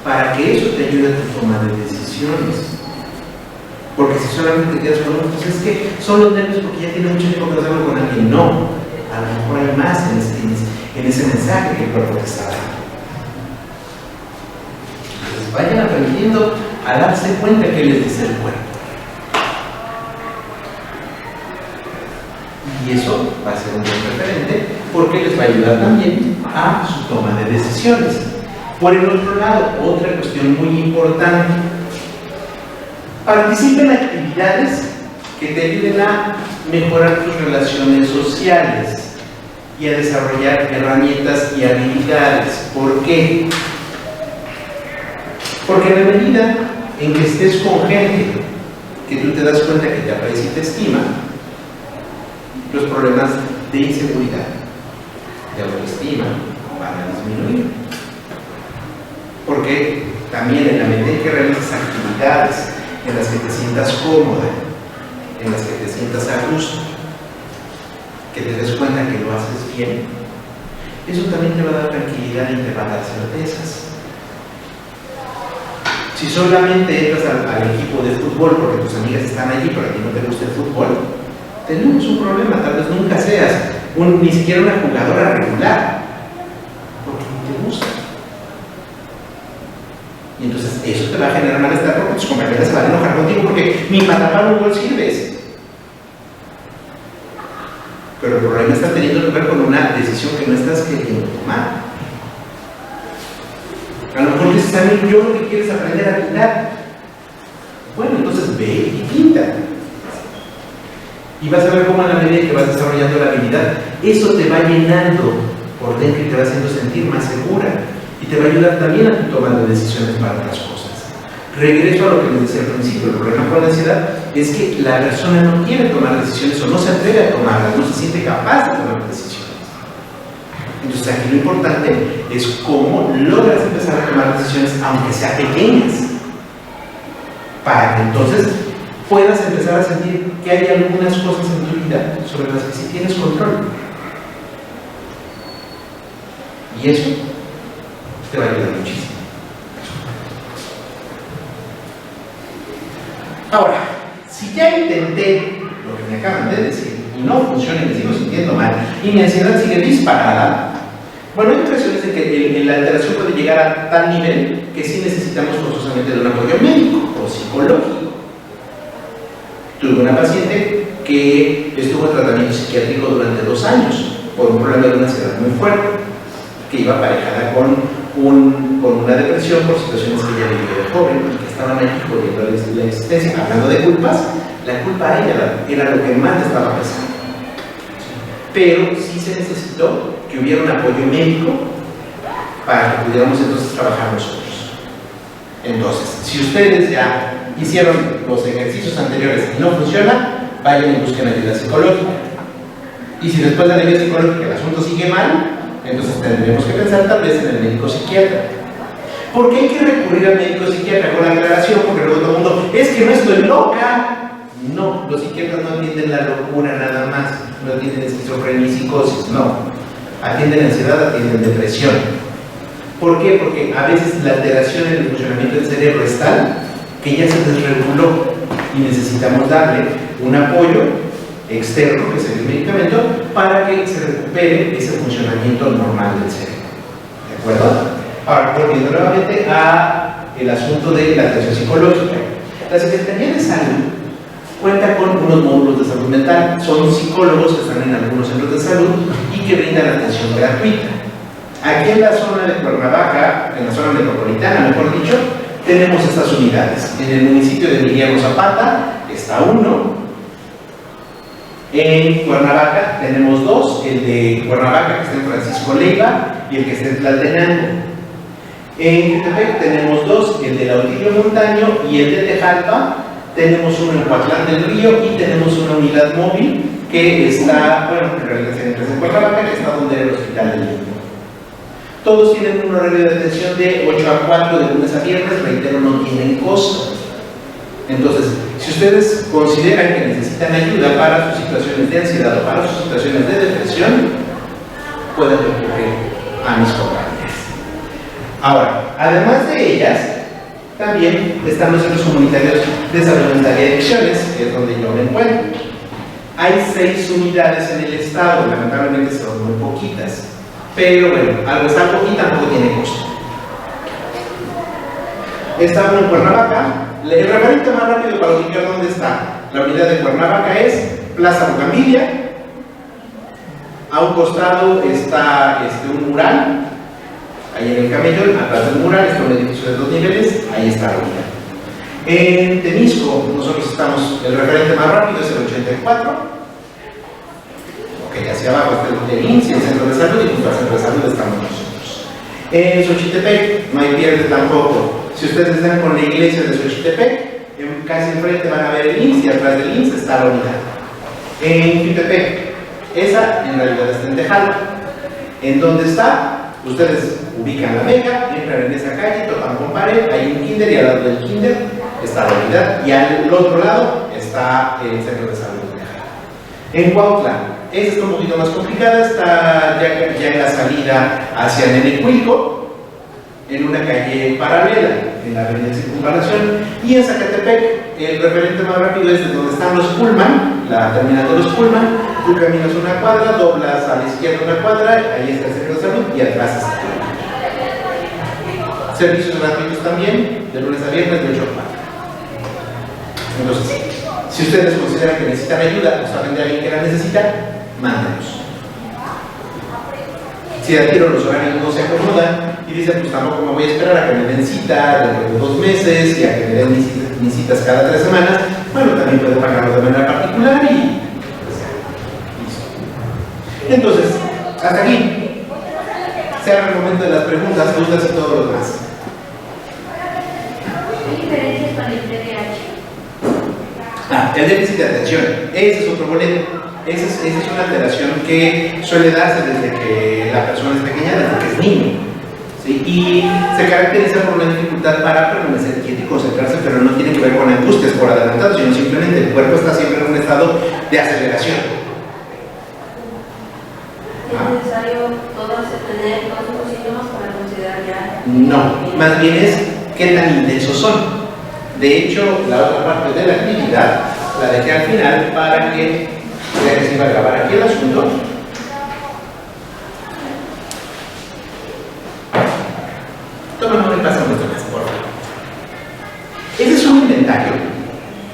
para que eso te ayude a tu toma de decisiones. Porque si solamente te quedas con uno, pues es que son los nervios porque ya tiene mucho tiempo que no hablo con alguien. No, a lo mejor hay más en ese mensaje que el cuerpo te está dando. Entonces vayan aprendiendo a darse cuenta que les dice el cuerpo. Y eso va a ser un buen referente porque les va a ayudar también a su toma de decisiones. Por el otro lado, otra cuestión muy importante: participa en actividades que te ayuden a mejorar tus relaciones sociales y a desarrollar herramientas y habilidades. ¿Por qué? Porque en la medida en que estés con gente que tú te das cuenta que te aprecia y te estima, los problemas de inseguridad, de autoestima, van a disminuir. Porque también en la medida en que realizas actividades en las que te sientas cómoda, en las que te sientas a gusto, que te des cuenta que lo haces bien, eso también te va a dar tranquilidad y te va a dar certezas. Si solamente entras al equipo de fútbol porque tus amigas están allí pero a ti no te gusta el fútbol, tenemos un problema. Tal vez nunca seas ni siquiera una jugadora regular porque no te gusta. Y entonces eso te va a generar malestar porque tus compañeras se van a enojar contigo porque ni para tapar un gol sirves. Pero el problema está teniendo lugar con una decisión que no estás queriendo tomar. A lo mejor dices, a mí, yo lo que quiero es aprender a pintar. Bueno, entonces ve y pinta. Y vas a ver cómo a la medida que vas desarrollando la habilidad, eso te va llenando por dentro y te va haciendo sentir más segura. Y te va a ayudar también a tu toma de decisiones para otras cosas. Regreso a lo que les decía al principio: el problema con la ansiedad es que la persona no quiere tomar decisiones o no se atreve a tomarlas, no se siente capaz de tomar decisiones. Entonces aquí lo importante es cómo logras empezar a tomar decisiones, aunque sean pequeñas, para que entonces puedas empezar a sentir que hay algunas cosas en tu vida sobre las que sí tienes control. Y eso te va a ayudar muchísimo. Ahora, si ya intenté lo que me acaban de decir y no funciona y me sigo sintiendo mal y mi ansiedad sigue disparada, bueno, hay ocasiones en que la alteración puede llegar a tal nivel que sí necesitamos forzosamente de un apoyo médico o psicológico. Tuve una paciente que estuvo en tratamiento psiquiátrico durante 2 años por un problema de una ansiedad muy fuerte, que iba aparejada con una depresión por situaciones que ella vivió de joven y que estaban allí jodiendo la existencia. Hablando de culpas, la culpa a ella era lo que más le estaba pesando. Pero sí se necesitó que hubiera un apoyo médico para que pudiéramos entonces trabajar nosotros. Entonces, si ustedes ya hicieron los ejercicios anteriores y no funciona, vayan y busquen ayuda psicológica. Y si después de la ayuda psicológica el asunto sigue mal, entonces tendremos que pensar tal vez en el médico psiquiatra. ¿Por qué hay que recurrir al médico psiquiatra? Con la aclaración, porque luego todo el mundo, es que no estoy loca. No, los psiquiatras no atienden la locura nada más, no atienden esquizofrenia y psicosis, no. Atienden ansiedad, atienden depresión. ¿Por qué? Porque a veces la alteración en el funcionamiento del cerebro es tal que ya se desreguló y necesitamos darle un apoyo externo, que es el medicamento, para que se recupere ese funcionamiento normal del cerebro. ¿De acuerdo? Ahora, volviendo nuevamente al asunto de la atención psicológica. La Secretaría de Salud cuenta con unos módulos de salud mental. Son psicólogos que están en algunos centros de salud y que brindan atención gratuita. Aquí en la zona de Cuernavaca, en la zona metropolitana, mejor dicho, tenemos estas unidades. En el municipio de Emiliano Zapata está uno. En Cuernavaca tenemos dos, el de Cuernavaca que está en Francisco Leiva y el que está en Tlaltenango. En Jutepec tenemos dos, el de Lautilio Montaño y el de Tejalpa. Tenemos uno en Coatlán del Río y tenemos una unidad móvil que está, bueno, en realidad es en Cuernavaca, que está donde era el Hospital del Niño. Todos tienen un horario de atención de 8 a 4 de lunes a viernes, reitero, no tienen costo. Entonces, si ustedes consideran que necesitan ayuda para sus situaciones de ansiedad o para sus situaciones de depresión, pueden recurrir a mis compañeros. Ahora, además de ellas, también están los centros comunitarios de salud mental y adicciones, que es donde yo me encuentro. Hay 6 unidades en el estado, lamentablemente son muy poquitas, pero bueno, algo es algo y tampoco tiene costo. Está uno en Cuernavaca. El referente más rápido para ubicar dónde está la unidad de Cuernavaca es Plaza Bugambilia. A un costado está un mural, ahí en el Camellón, atrás del mural está un edificio de 2 niveles, ahí está la unidad. En Temisco, nosotros estamos, el referente más rápido es el 84. Ok, hacia abajo está el IMSS, el centro de salud, y junto al centro de salud estamos nosotros. En Xochitepec, no hay pierde tampoco. Si ustedes están con la iglesia de Xochitepec, casi enfrente van a ver el IMSS y atrás del IMSS está la unidad. En Jutepec, esa en realidad está en Tejalpa. ¿En dónde está? Ustedes ubican la beca, entran en esa calle, topan con pared, hay un kinder y al lado del kinder está la unidad y al otro lado está el centro de salud de Tejalpa. En Cuautla, esa está un poquito más complicada, está ya en la salida hacia Nenecuilco, en una calle paralela, en la avenida Circunvalación, y en Zacatepec, el referente más rápido es de donde están los Pullman, la terminal de los Pullman. Tú caminas una cuadra, doblas a la izquierda una cuadra, ahí está el centro de salud y atrás está el servicios gratuitos también, de lunes a viernes de 8 a 4. Entonces, si ustedes consideran que necesitan ayuda o saben de alguien que la necesita, mándenos. Si al tiro los horarios no se acomodan y dicen, pues tampoco me voy a esperar a que me den cita dentro de 2 meses y a que me den mis citas cada 3 semanas, bueno, también pueden pagarlo de manera particular y pues, listo. Entonces, hasta aquí. Sea el momento de las preguntas, dudas y todo lo demás. ¿Qué diferencias con el TDAH? El déficit de atención, ese es otro boleto. Esa es una alteración que suele darse desde que la persona es pequeña, desde que es niño, ¿sí? Y se caracteriza por una dificultad para permanecer quieto y concentrarse, pero no tiene que ver con angustias por adelantado, sino simplemente el cuerpo está siempre en un estado de aceleración. ¿Es necesario tener todos los síntomas para considerar ya? No, más bien es qué tan intensos son. De hecho, la otra parte de la actividad la dejé al final para que se iba a grabar aquí el asunto. Toma, no me pasa mucho más, por favor. Este es un inventario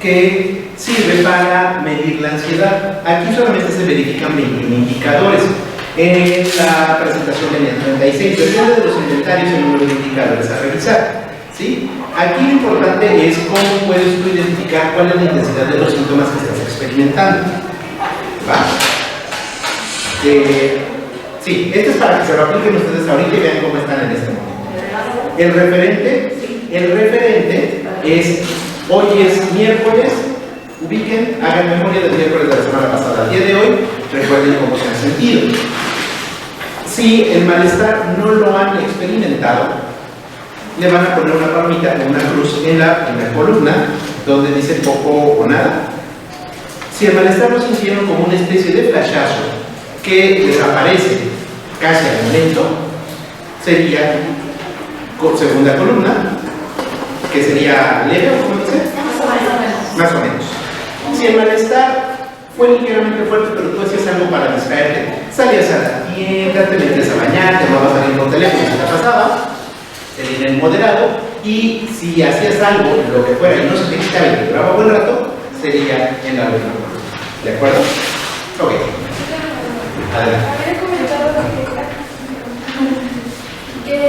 que sirve para medir la ansiedad. Aquí solamente se verifican 21 indicadores. En la presentación venía 36, depende de los inventarios el número de indicadores a revisar, ¿sí? Aquí lo importante es cómo puedes tú identificar cuál es la intensidad de los síntomas que estás experimentando. ¿Va? Sí, esto es para que se lo apliquen ustedes ahorita y vean cómo están en este momento. El referente es, hoy es miércoles, ubiquen, hagan memoria del miércoles de la semana pasada al día de hoy, recuerden cómo se han sentido. Si el malestar no lo han experimentado, le van a poner una palmita o una cruz en la columna donde dice poco o nada. Si el malestar lo sintieron como una especie de flashazo que desaparece casi al momento, sería segunda columna, que sería leve, o ¿cómo dice? Más o menos. Si el malestar fue ligeramente fuerte, pero tú hacías algo para distraerte, salías a la tienda, te metías a bañar, te vas a salir por teléfono, si te pasaba, sería en moderado, y si hacías algo, lo que fuera, y no se te quitaba y te duraba buen rato, sería en la última columna. ¿De acuerdo? Ok. Adelante.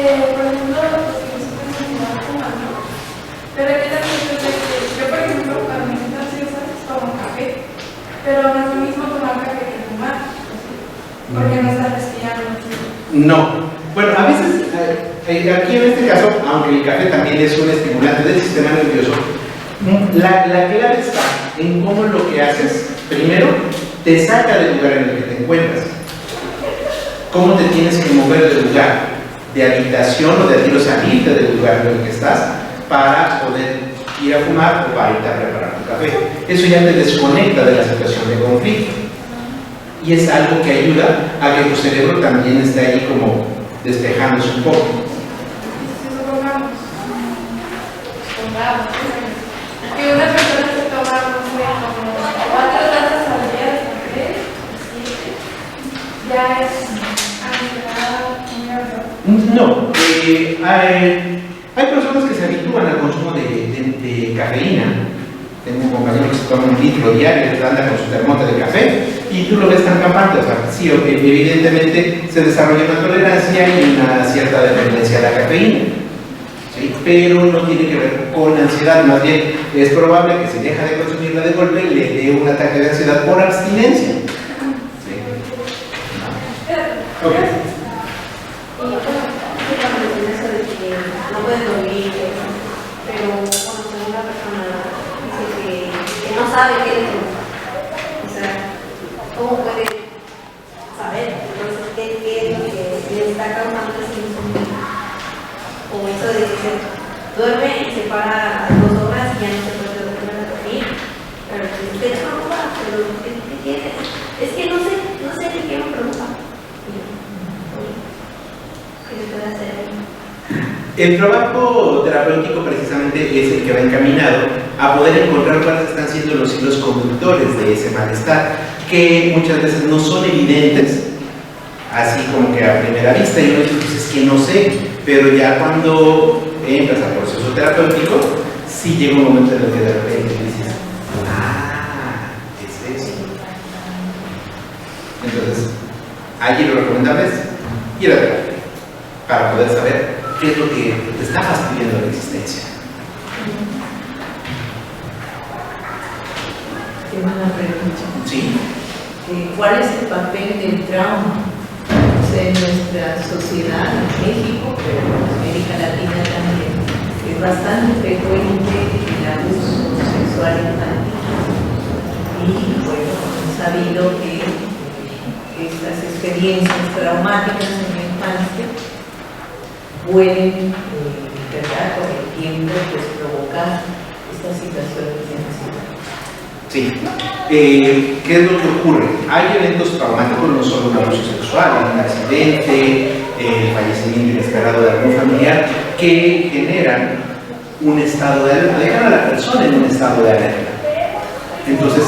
por ejemplo, los que se pueden llevar tomando, pero aquí también es de que yo, por ejemplo, para mí gaseosas tomo café, pero no es lo mismo tomar café que fumar, porque no estás respirando. No. Bueno, a veces, aquí en este caso, aunque el café también es un estimulante del sistema nervioso, la clave está en cómo lo que haces, primero, te saca del lugar en el que te encuentras. Cómo te tienes que mover del lugar de habitación o de tiro salirte del lugar en el que estás para poder ir a fumar o para irte a preparar tu café. Eso ya te desconecta de la situación de conflicto. Y es algo que ayuda a que tu cerebro también esté ahí como despejándose un poco. Supongamos que una persona se toma, no sé, como 4 tazas al día de café, 7, ya es ansiedad, No, hay personas que se habitúan al consumo de cafeína. Tengo un compañero que se toma 1 litro diario, que anda con su termote de café y tú lo ves tan campante. O sea, sí, evidentemente se desarrolla una tolerancia y una cierta dependencia a la cafeína, ¿sí? Pero no tiene que ver con ansiedad. Más bien, es probable que si deja de consumirla de golpe le dé un ataque de ansiedad por abstinencia. ¿Sí? Ok. Y bueno, cuando dicen eso de que no puedes dormir, pero cuando una persona dice que no sabe qué le gusta, o sea, ¿cómo puede saber? Entonces, ¿qué es lo que le está causando ese insomnio? O eso de que se duerme y se para a 2 horas y ya no se puede dormir, pero si usted no va, pero ¿qué quiere? Es que no sé ni qué me preocupa. ¿Qué se puede hacer ahí? El trabajo terapéutico precisamente es el que va encaminado a poder encontrar cuáles están siendo los hilos conductores de ese malestar, que muchas veces no son evidentes, así como que a primera vista, y uno dice, pues es que no sé, pero ya cuando entras al proceso terapéutico, sí llega un momento en el que de repente dices, es eso. Entonces, allí lo recomendable es ir a terapia, para poder saber qué es lo que te está fastidiando la existencia. Tengo una pregunta. Sí. ¿Cuál es el papel del trauma? O sea, en nuestra sociedad, en México, pero en América Latina también, es bastante frecuente el abuso sexual infantil. Y bueno, hemos sabido que estas experiencias traumáticas en la infancia pueden, ¿verdad?, con el tiempo, pues, provocar estas situaciones de ansiedad. Sí. ¿Qué es lo que ocurre? Hay eventos traumáticos, no solo un abuso sexual, un accidente, el fallecimiento inesperado de algún familiar, que generan un estado de alerta, dejan a la persona en un estado de alerta. Entonces,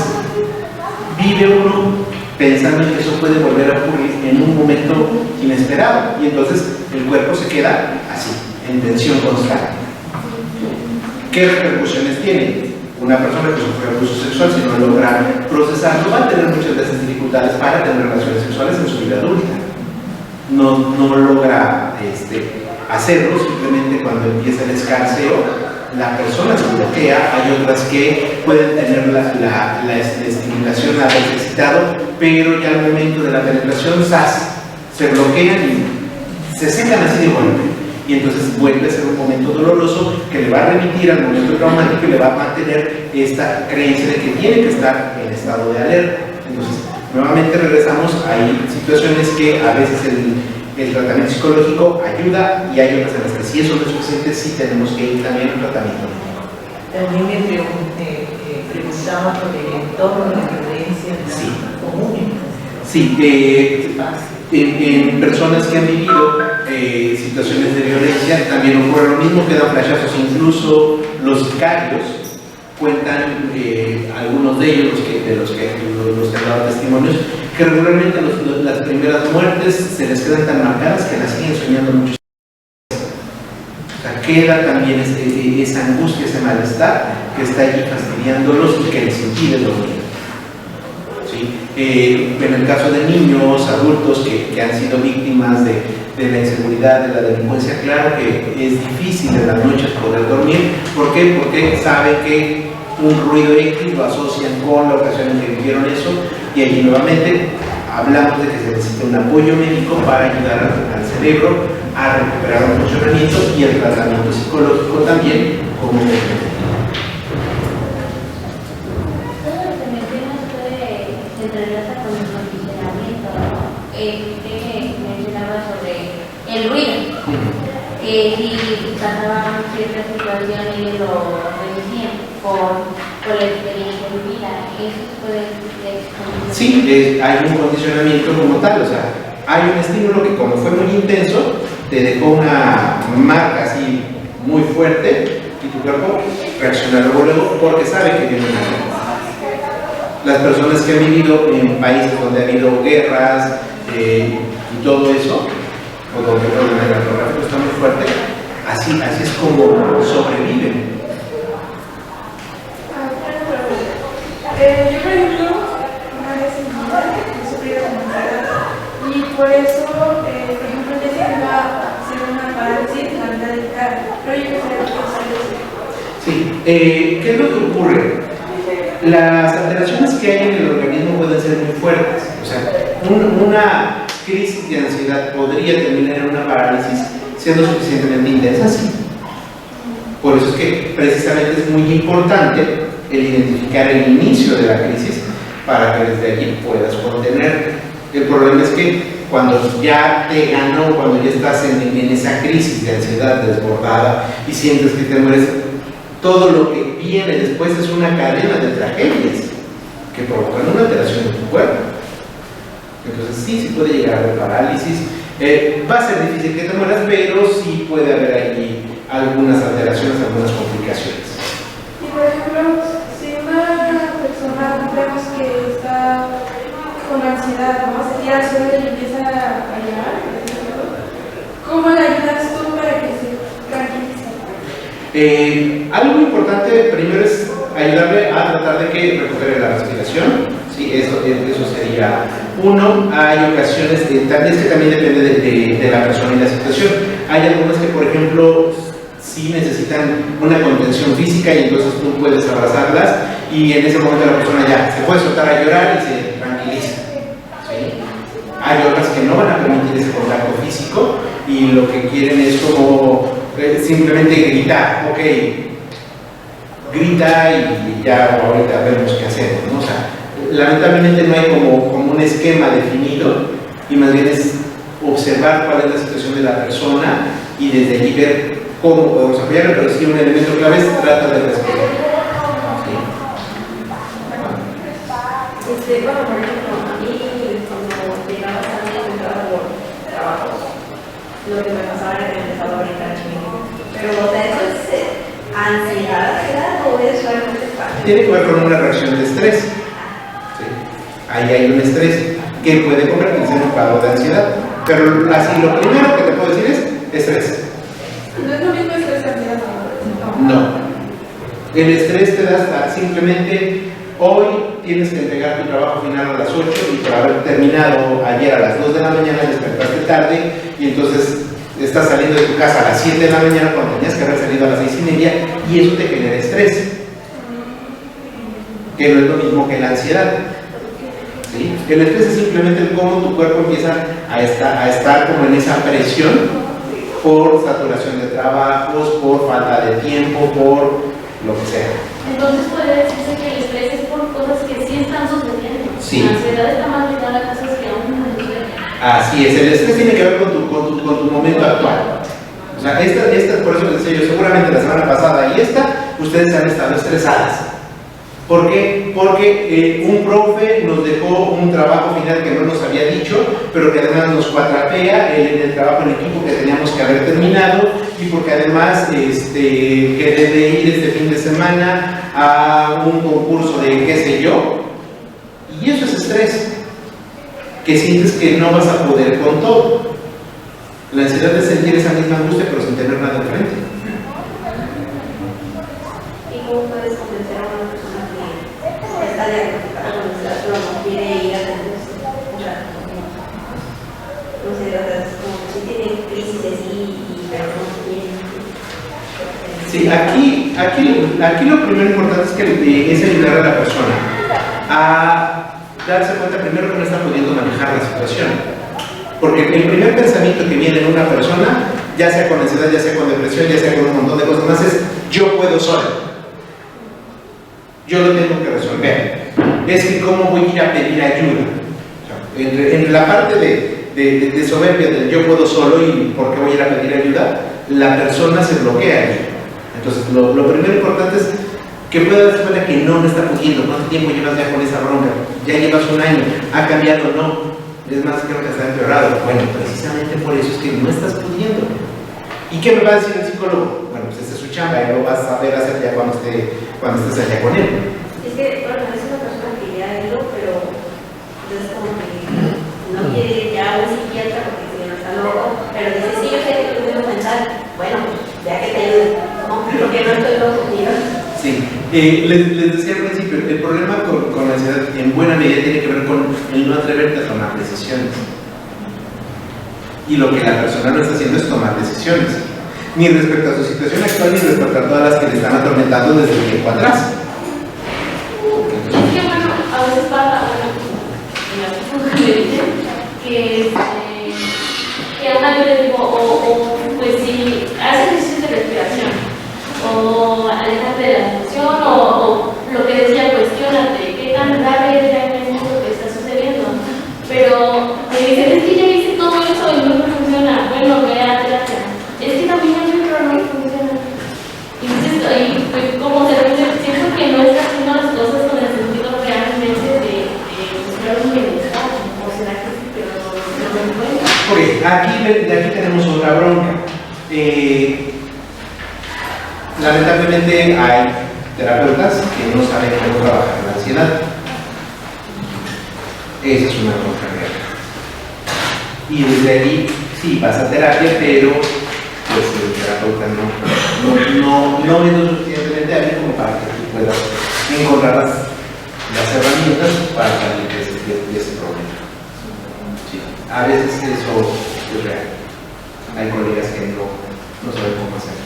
vive uno pensando en que eso puede volver a ocurrir en un momento inesperado, y entonces el cuerpo se queda así, en tensión constante. ¿Qué repercusiones tiene? Una persona que sufre abuso sexual, si no logra procesarlo, va a tener muchas veces dificultades para tener relaciones sexuales en su vida adulta. No logra hacerlo, simplemente cuando empieza el escarceo, la persona se bloquea. Hay otras que pueden tener la estimulación, haber excitado, pero ya al momento de la penetración se bloquean y se secan así de golpe. Y entonces vuelve a ser un momento doloroso que le va a remitir al momento traumático y le va a mantener esta creencia de que tiene que estar en estado de alerta. Entonces, nuevamente regresamos, hay situaciones que a veces el tratamiento psicológico ayuda, y hay otras en las que si eso no es suficiente, sí tenemos que ir también a un tratamiento médico. También me preguntaba por el entorno de violencia común. Sí, en personas que han vivido situaciones de violencia también ocurre lo mismo, quedan flashazos. Incluso los sicarios cuentan, algunos de ellos, los que han dado testimonios, que regularmente las primeras muertes se les quedan tan marcadas que las siguen soñando mucho. O sea, queda también esa angustia, ese malestar que está allí fastidiándolos y que les impide dormir. ¿Sí? en el caso de niños, adultos que han sido víctimas de la inseguridad, de la delincuencia, claro que es difícil en las noches poder dormir. ¿Por qué? Porque saben que un ruido X lo asocian con la ocasión en que vivieron eso, y allí nuevamente hablamos de que se necesita un apoyo médico para ayudar al cerebro a recuperar un funcionamiento, y el tratamiento psicológico también como un elemento. Entrelazar con el condicionamiento, que mencionaba sobre el ruido, que si pasaban ciertas situaciones ellos lo reducían por la experiencia vivida. Eso se puede decir. Sí, hay un condicionamiento como tal, o sea, hay un estímulo que como fue muy intenso, te dejó una marca así muy fuerte y tu cuerpo reacciona luego porque sabe que viene una guerra. Las personas que han vivido en países donde ha habido guerras y todo eso, o donde el narcotráfico está muy fuerte, así es como sobreviven. Yo, por ejemplo, una vez en mi vida he sufrido de ansiedad y por eso, por ejemplo, yo iba a hacer una parálisis en la mitad del carro, pero yo prefiero pensar eso. Sí, ¿qué es lo que ocurre? Las alteraciones que hay en el organismo pueden ser muy fuertes. O sea, una crisis de ansiedad podría terminar en una parálisis siendo suficientemente intensa, sí. Por eso es que precisamente es muy importante el identificar el inicio de la crisis para que desde allí puedas contener. El problema es que cuando ya te ganó, cuando ya estás en esa crisis de ansiedad desbordada y sientes que te mueres, todo lo que viene después es una cadena de tragedias que provocan una alteración en tu cuerpo. Entonces sí puede llegar a haber parálisis. Va a ser difícil que te mueras, pero sí puede haber allí algunas alteraciones, algunas complicaciones. Y por ejemplo, si una persona vemos que está con ansiedad, ¿no? Se tira al suelo y empieza a llorar, ¿cómo le ayudas tú para que se tranquilice? Algo importante primero es ayudarle a tratar de que recupere la respiración. Sí, eso sería uno. Hay ocasiones, también depende de la persona y la situación. Hay algunas que, por ejemplo, sí necesitan una contención física y entonces tú puedes abrazarlas y en ese momento la persona ya se puede soltar a llorar y se tranquiliza. ¿Sí? Hay otras que no van a permitir ese contacto físico y lo que quieren es como simplemente gritar, ok, grita y ya ahorita vemos qué hacer, ¿no? O sea, lamentablemente no hay como un esquema definido y más bien es observar cuál es la situación de la persona y desde allí ver cómo podemos apoyarlo, pero sí un elemento clave es tratar de respirar. ¿Sí? Bueno, por ejemplo, a mí cuando llegaba también entraba por trabajos, lo que me pasaba era que me empezaba a brincar chiquito. Pero, o sea, ¿eso es ansiedad o es realmente parte? Tiene que ver con una reacción de estrés. ¿Sí? Ahí hay un estrés que puede convertirse en un cuadro de ansiedad. Pero así lo primero que te puedo decir es estrés. No es lo mismo estrés que ansiedad, ¿no? No. El estrés te da hasta simplemente hoy tienes que entregar tu trabajo final a las 8 y por haber terminado ayer a las 2 de la mañana despertaste tarde y entonces estás saliendo de tu casa a las 7 de la mañana cuando tenías que haber salido a las 6:30 y eso te genera estrés, que no es lo mismo que la ansiedad. ¿Sí? El estrés es simplemente el cómo tu cuerpo empieza a estar como en esa presión por saturación de trabajos, por falta de tiempo, por lo que sea. Entonces puede decirse que el estrés es por cosas que sí están sucediendo. Sí. La ansiedad está más ligada a cosas que aún no suceden. Así es, el estrés tiene que ver con tu momento actual. O sea, por eso les decía yo, seguramente la semana pasada y ustedes han estado estresadas. ¿Por qué? Porque un profe nos dejó un trabajo final que no nos había dicho, pero que además nos cuatrapea en el trabajo en equipo que teníamos que haber terminado, y porque además que debe ir este fin de semana a un concurso de qué sé yo, y eso es estrés, que sientes que no vas a poder con todo. La ansiedad es sentir esa misma angustia pero sin tener nada enfrente. ¿Y cómo puedes convencer a una persona que está diagnosticada con ansiedad pero no quiere ir aquí lo primero importante es que es ayudar a la persona a darse cuenta primero que no está pudiendo manejar la situación. Porque el primer pensamiento que viene en una persona, ya sea con ansiedad, ya sea con depresión, ya sea con un montón de cosas más, es yo puedo solo. Yo lo tengo que resolver. Es que cómo voy a ir a pedir ayuda. O sea, entre la parte de soberbia del yo puedo solo y por qué voy a ir a pedir ayuda, la persona se bloquea ahí. Entonces lo primero importante es que pueda darse cuenta que no está pudiendo. ¿Cuánto tiempo llevas ya con esa bronca? Ya llevas un año, ha cambiado, no. Es más, creo que está empeorado. Bueno, precisamente por eso es que no estás pudiendo. ¿Y qué me va a decir el psicólogo? Bueno, pues esa es su chamba y lo vas a ver hacer ya cuando estés allá con él. Es que, bueno, es una persona que ya ha ido, pero es como que no quiere ya a un psiquiatra porque si no está loco, pero dice, sí, yo sé que tú debes pensar, bueno, pues ya que te ayude, no, porque no estoy loco, tío. Sí, les decía al principio, el problema con la ansiedad en buena medida tiene que ver con el no atreverte a tomar decisiones. Y lo que la persona no está haciendo es tomar decisiones, ni respecto a su situación actual, ni respecto a todas las que le están atormentando desde el tiempo atrás. Es que bueno, a veces pasa, que a una yo le digo, o pues si haces ejercicios de respiración, o alejate de la emoción, o lo que decía, cuestionate, qué tan grave es realmente lo que está sucediendo. Pero me dicen, es que ya hice todo eso y no me funciona. Bueno, ve a terapia. Es que también hay otro, no me funciona. Y entonces, ahí, pues, como se ve, siento que no está haciendo las cosas con el sentido realmente de buscar un bienestar. O será que sí, pero no me encuentro. Ok, aquí tenemos otra bronca. Lamentablemente hay terapeutas que no saben cómo trabajar la ansiedad. Esa es una bronca real. Y desde ahí sí vas a terapia, pero pues el terapeuta no es lo suficientemente hábil como para que tú puedas encontrar las herramientas para salir de ese problema. Sí. A veces eso es real. Hay colegas que no saben cómo hacerlo.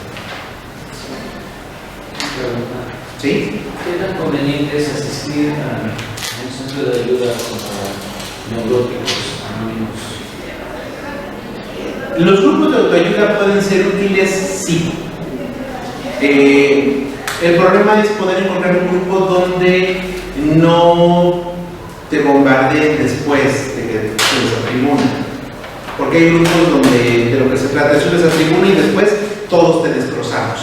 ¿Sí? ¿Qué tan conveniente es asistir a un centro de ayuda como neuróticos anónimos? Los grupos de autoayuda pueden ser útiles, sí. El problema es poder encontrar un grupo donde no te bombardeen después de que subes a tribuna. Porque hay grupos donde de lo que se trata es subes a tribuna y después todos te destrozamos.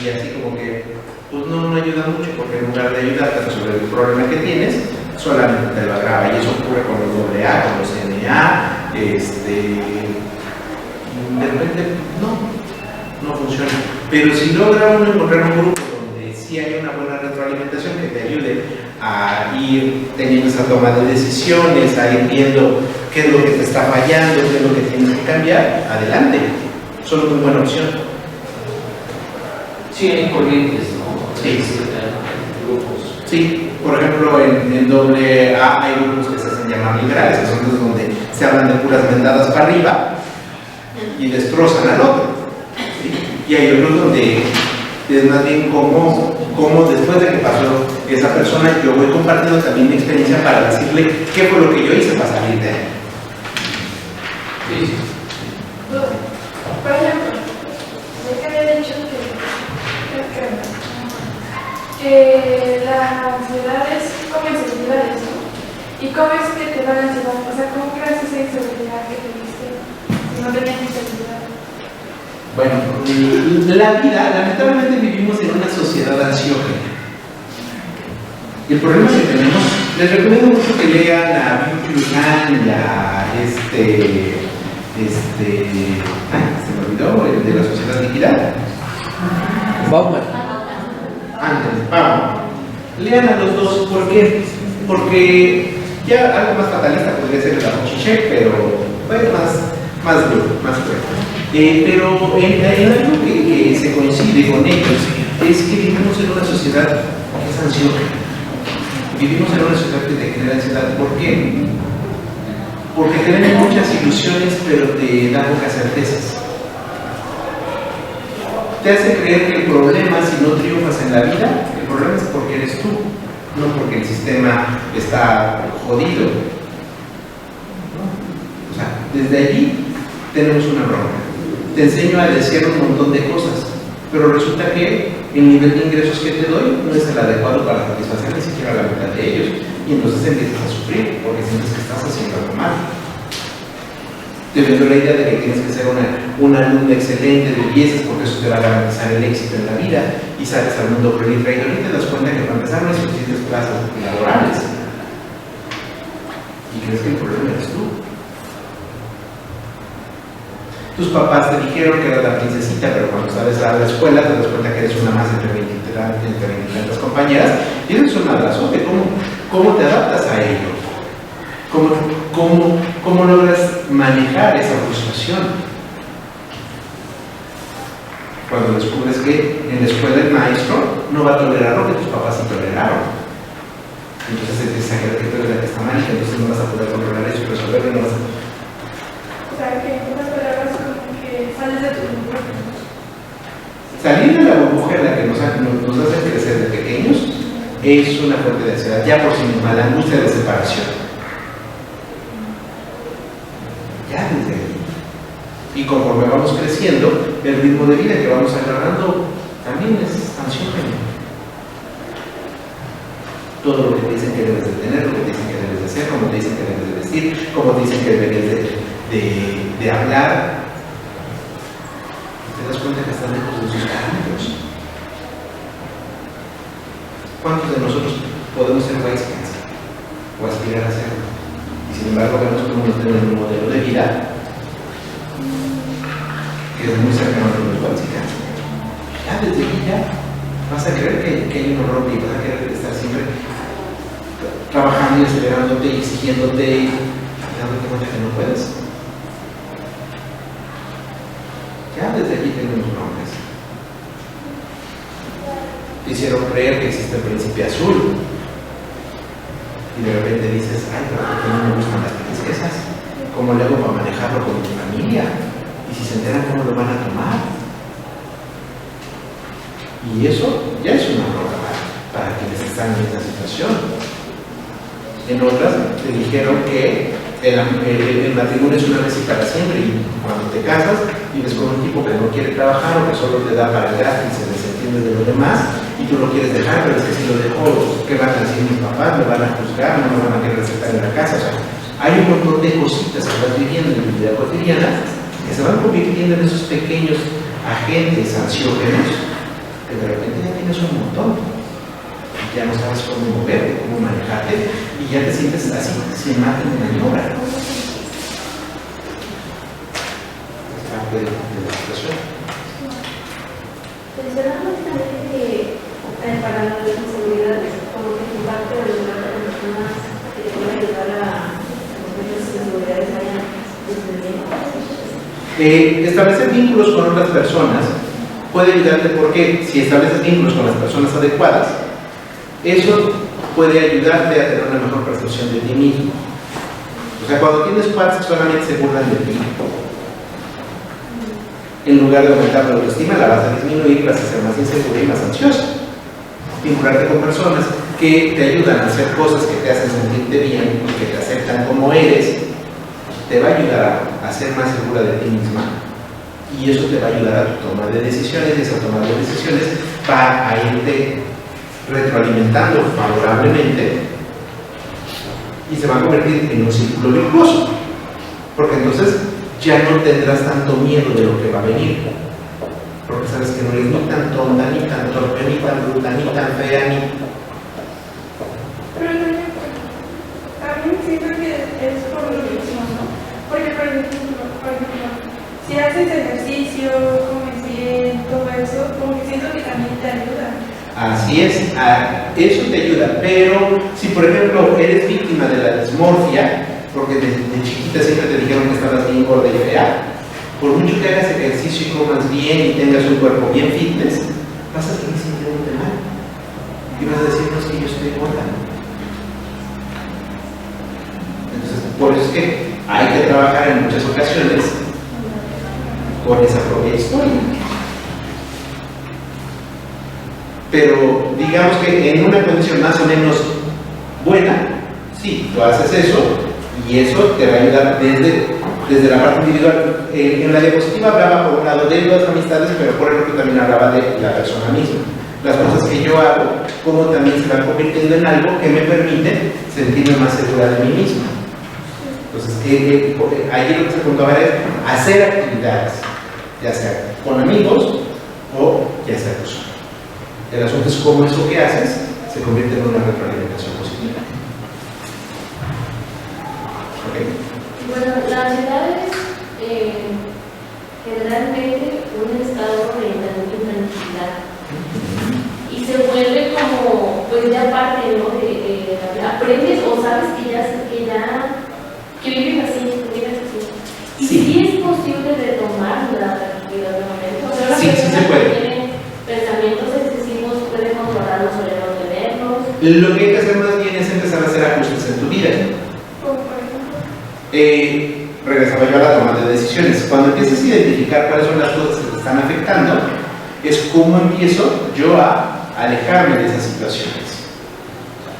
Y así como que, pues no ayuda mucho, porque en lugar de ayudarte a resolver el problema que tienes, solamente te lo agrava. Y eso ocurre con los AA, con los NA, de repente no funciona. Pero si logra uno encontrar un grupo donde sí hay una buena retroalimentación que te ayude a ir teniendo esa toma de decisiones, a ir viendo qué es lo que te está fallando, qué es lo que tienes que cambiar, adelante. Son una muy buena opción. Sí, hay corrientes, ¿no? Sí. Grupos. Sí, por ejemplo, en AA hay grupos que se hacen llamar liberales, que son los donde se hablan de puras mentadas para arriba y destrozan al otro. ¿Sí? Y hay otros donde es más bien como después de que pasó esa persona, yo voy compartiendo también mi experiencia para decirle qué fue lo que yo hice para salir de ahí. Sí. Por ejemplo, yo que había dicho que la ansiedad es como inseguridades, ¿no? ¿Y cómo es que te da la ansiedad? O sea, ¿cómo creas esa inseguridad que tuviste si no tenías inseguridad? Bueno, la vida, lamentablemente vivimos en una sociedad ansiógena. Y el problema que tenemos, les recomiendo mucho que lean a Byung-Chul Han y a se me olvidó, el de la sociedad líquida. Bauman. Antes, vamos. Lean a los dos, ¿por qué? Porque ya algo más fatalista podría ser la Mochiche, pero bueno, más duro, más fuerte. Pero en algo que se coincide con ellos es que vivimos en una sociedad que es ansiógena. Vivimos en una sociedad que te genera ansiedad. ¿Por qué? Porque tenemos muchas ilusiones, pero te dan pocas certezas. te hace creer que el problema, si no triunfas en la vida, el problema es porque eres tú, no porque el sistema está jodido. ¿No? O sea, desde allí tenemos una bronca. Te enseño a desear un montón de cosas, pero resulta que el nivel de ingresos que te doy no es el adecuado para satisfacer ni siquiera la mitad de ellos, y entonces empiezas a sufrir porque sientes que estás haciendo algo mal. Te vendo la idea de que tienes que ser una alumna excelente de bellezas porque eso te va a garantizar el éxito en la vida, y sales al mundo proliferado y te das cuenta que para empezar no hay suficientes plazas laborales y crees que el problema eres tú. Tus papás te dijeron que eras la princesita, pero cuando sales a la escuela te das cuenta que eres una más entre 20 y tantas compañeras y eres un abrazote. ¿Cómo te adaptas a ello? ¿Cómo logras manejar esa frustración? Cuando descubres que en la escuela el maestro no va a tolerar lo que tus papás sí toleraron. Entonces empiezas a creer que tú eres la que está mal y que entonces no vas a poder controlar eso y resolverlo y no vas a... O sea, que en otras palabras, como que sales de tu burbuja. Salir de la burbuja en la que nos hace crecer de pequeños es una fuente de ansiedad, ya por sí misma, la angustia de separación. Ya desde ahí. Y conforme vamos creciendo, el ritmo de vida que vamos agarrando también es ansiógeno. Todo lo que te dicen que debes de tener, lo que te dicen que debes de hacer, cómo te dicen que debes de vestir, cómo te dicen que debes de hablar. Te das cuenta que estás lejos de sus parámetros. ¿Cuántos de nosotros podemos ser wise o aspirar a serlo? Y sin embargo vemos cómo nos tienen un modelo de vida que es muy cercano a los wise. Ya desde ahí ya vas a creer que hay un horror y vas a querer estar siempre trabajando y acelerándote y exigiéndote y dándote cuenta que no puedes. Ya desde aquí tenemos broncas. Te hicieron creer que existe el príncipe azul y de repente dices, ay, pero ¿por qué no me gustan las princesas? ¿Cómo le hago para manejarlo con mi familia? Y si se enteran, ¿cómo lo van a tomar? Y eso ya es una bronca para quienes están en esta situación. En otras te dijeron que el matrimonio es una vez y para siempre, y cuando te casas vives con un tipo que no quiere trabajar o que solo te da para el gasto y se desentiende de lo demás y tú lo quieres dejar, pero es que si lo dejo, ¿qué van a decir mis papás? ¿Me van a juzgar? ¿No me van a querer aceptar en la casa? O sea, hay un montón de cositas que vas viviendo en tu vida cotidiana que se van convirtiendo en esos pequeños agentes ansiógenos que de repente ya tienes un montón. Ya no sabes cómo moverte, cómo manejarte y ya te sientes así, sin margen de maniobra. Es parte de la situación. Mencionamos también que para las inseguridades, como que en parte de ayudar a las personas que te pueden ayudar a que esas inseguridades vayan disminuyendo. Establecer vínculos con otras personas puede ayudarte porque si estableces vínculos con las personas adecuadas, eso puede ayudarte a tener una mejor percepción de ti mismo. O sea, cuando tienes cuates solamente se burlan de ti. En lugar de aumentar la autoestima, la vas a disminuir, vas a ser más insegura y más ansiosa. Vincularte con personas que te ayudan a hacer cosas que te hacen sentirte bien y que te aceptan como eres, te va a ayudar a ser más segura de ti misma. Y eso te va a ayudar a tu toma de decisiones, y esa toma de decisiones va a irte retroalimentando favorablemente y se va a convertir en un círculo virtuoso, porque entonces ya no tendrás tanto miedo de lo que va a venir, porque sabes que no eres ni tan tonta, ni tan torpe, ni tan bruta, ni tan fea, ni... Pero también siento que es por lo mismo, ¿no? Porque, por ejemplo, si haces ejercicio, comes bien, todo eso, como que siento que también te ayuda. Así es, eso te ayuda, pero si por ejemplo eres víctima de la dismorfia, porque de chiquita siempre te dijeron que estabas bien gorda y fea, por mucho que hagas ejercicio y comas bien y tengas un cuerpo bien fitness, vas a seguir sintiéndote mal y vas a decir, no, es que yo estoy gorda. Entonces, por eso es que hay que trabajar en muchas ocasiones con esa propia historia. pero digamos que en una condición más o menos buena, sí, tú haces eso y eso te va a ayudar desde la parte individual. En la diapositiva hablaba por un lado de las amistades, pero por ejemplo también hablaba de la persona misma. Las cosas que yo hago, como también se van convirtiendo en algo que me permite sentirme más segura de mí misma. Entonces, ahí lo que se preguntaba es hacer actividades, ya sea con amigos o ya sea tú solo. El asunto es cómo eso que haces se convierte en una retroalimentación positiva. ¿Okay? Bueno, la ansiedad es generalmente un estado de intranquilidad y se vuelve como, pues ya parte, ¿no? Aprendes o sabes que vives así, Y Sí. sí es posible retomar la tranquilidad de momento. O sea, una Sí, sí persona se puede. que tiene pensamientos excesivos puede controlarlos o no tenerlos. Lo que hay que hacer más bien es empezar a hacer ajustes en tu vida. Como por ejemplo, Regresaba yo a la toma de decisiones. Cuando empiezas a identificar cuáles son las cosas que te están afectando, es cómo empiezo yo a alejarme de esas situaciones.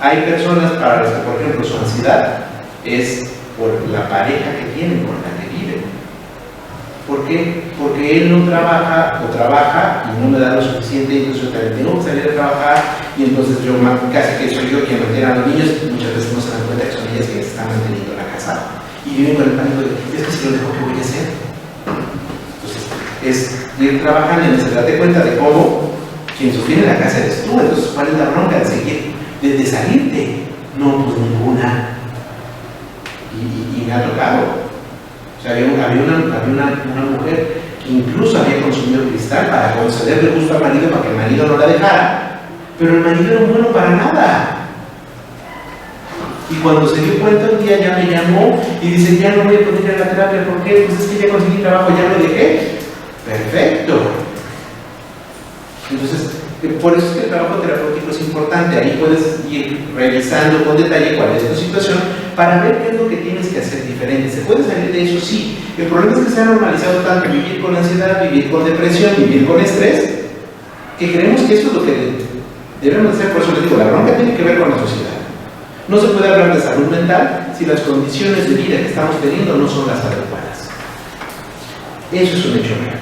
Hay personas para las que, por ejemplo, su ansiedad es por la pareja que tienen, con la que viven. ¿Por qué? Porque él no trabaja o trabaja y no me da lo suficiente, y entonces yo también tengo que salir a trabajar y entonces yo casi que soy yo quien mantiene a los niños. Muchas veces no se dan cuenta que son ellas que están manteniendo la casa y viven con el pánico de, es que si lo dejo, ¿qué voy a hacer? Entonces, es ir trabajando y darte cuenta de cómo quien sostiene la casa eres tú. Entonces, ¿cuál es la bronca de seguir, de salirte? No, pues ninguna. Y me ha tocado. O sea, había una mujer que incluso había consumido cristal para concederle gusto al marido para que el marido no la dejara, pero el marido era bueno para nada. Y cuando se dio cuenta un día ya me llamó y dice, ya no voy a poder ir a la terapia, ¿por qué? Pues es que ya conseguí trabajo, ya lo dejé. Perfecto. Entonces, por eso es que el trabajo terapéutico es importante. Ahí puedes ir revisando con detalle cuál es tu situación para ver qué es lo que tienes que hacer diferente. ¿Se puede salir de eso? Sí. El problema es que se ha normalizado tanto vivir con ansiedad, vivir con depresión, vivir con estrés, que creemos que eso es lo que debemos hacer. Por eso les digo, la bronca tiene que ver con la sociedad. No se puede hablar de salud mental si las condiciones de vida que estamos teniendo no son las adecuadas. Eso es un hecho real.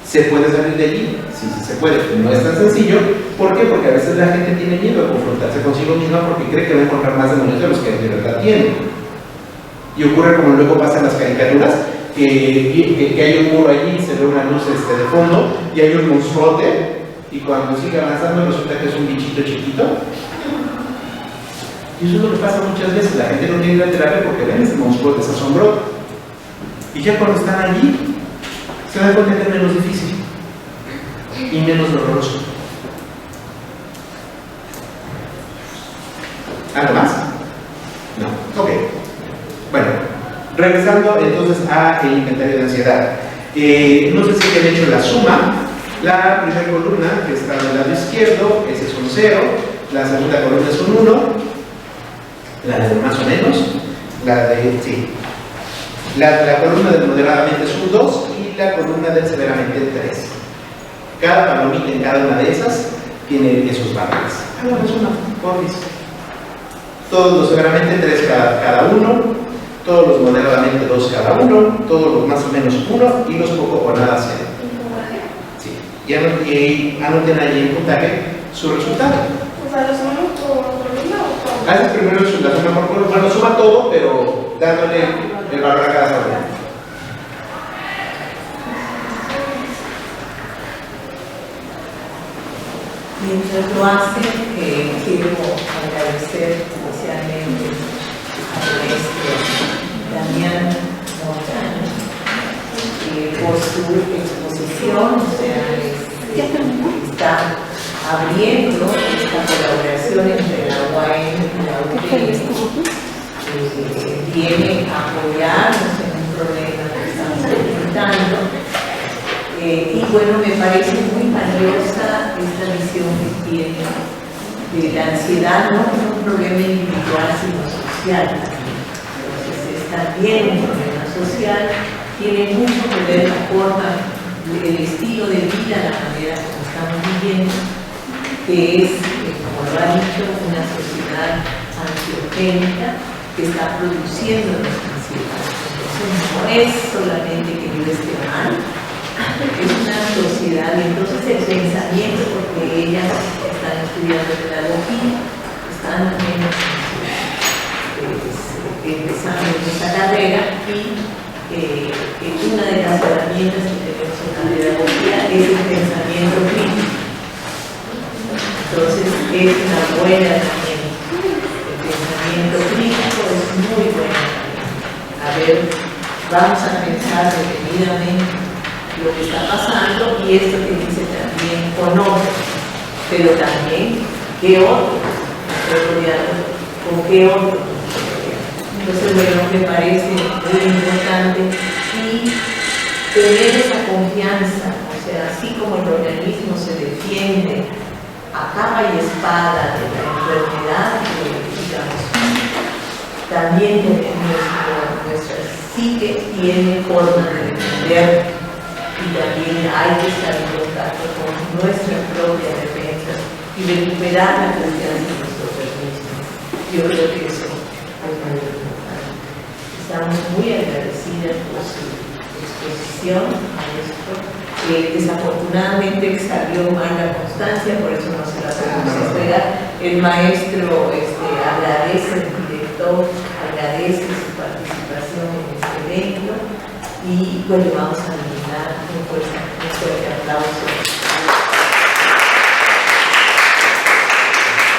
¿Se puede salir de allí? Sí, sí se puede. No es tan sencillo. ¿Por qué? Porque a veces la gente tiene miedo de confrontarse consigo misma porque cree que va a encontrar más demonios de los que de verdad tiene. Y ocurre como luego pasa en las caricaturas, que hay un muro allí, se ve una luz de fondo y hay un monstruote, y cuando sigue avanzando resulta que es un bichito chiquito. Y eso es lo que pasa muchas veces. La gente no tiene la terapia porque ven ese monstruote, ese asombrote. Y ya cuando están allí, se dan cuenta que es menos difícil y menos doloroso. ¿Algo más? No. Ok. Bueno, regresando entonces al inventario de ansiedad. No sé si han hecho la suma. La primera columna, que está del lado izquierdo, ese es un 0. La segunda columna es un 1. La de más o menos. La columna del moderadamente es un 2 y la columna del severamente 3. Cada palomita en cada una de esas tiene esos valores. Hagamos una, porfis. Todos los severamente 3 cada uno, todos los moderadamente 2 cada uno, todos los más o menos 1 y los poco o nada 0. Sí. Y anoten allí en puntaje su resultado. o sea, ¿lo sumamos por columna o por...? Haces primero la suma por columna. Bueno, suma todo, pero dándole el valor a cada columna. Mientras lo hacen, quiero agradecer especialmente al maestro Damián Montano por su exposición, o sea, está abriendo esta colaboración entre la UAM y la UTN, viene a apoyarnos en un problema que estamos enfrentando. Y bueno, me parece muy valiosa esta visión que tiene de la ansiedad, no como un problema individual, sino social. Entonces, es también un problema social, tiene mucho que ver la forma el estilo de vida, la manera como estamos viviendo, que es, como lo ha dicho, una sociedad ansiogénica que está produciendo nuestra ansiedad. Entonces no es solamente que yo esté mal, es una sociedad, y entonces el pensamiento, porque ellas están estudiando pedagogía, están empezando en esta carrera, y una de las herramientas que tenemos en la pedagogía es el pensamiento crítico. Entonces es una buena herramienta. El pensamiento crítico es muy buena herramienta. A ver, vamos a pensar detenidamente lo que está pasando, y esto que dice también conoce, pero también qué otro estoy rodeando, con qué otro. Entonces, bueno, me parece muy importante y tener esa confianza, o sea, así como el organismo se defiende a capa y espada de la enfermedad, digamos, también nuestra psique tiene forma de defender, y también hay que estar en contacto con nuestras propias defensas y recuperar la confianza en nosotros mismos. Yo creo que eso es muy importante. Estamos muy agradecidas por su exposición a esto. Desafortunadamente salió mal la constancia, por eso no se la podemos entregar. El maestro agradece, el director agradece su participación en este evento, y bueno, vamos a brindar un fuerte aplauso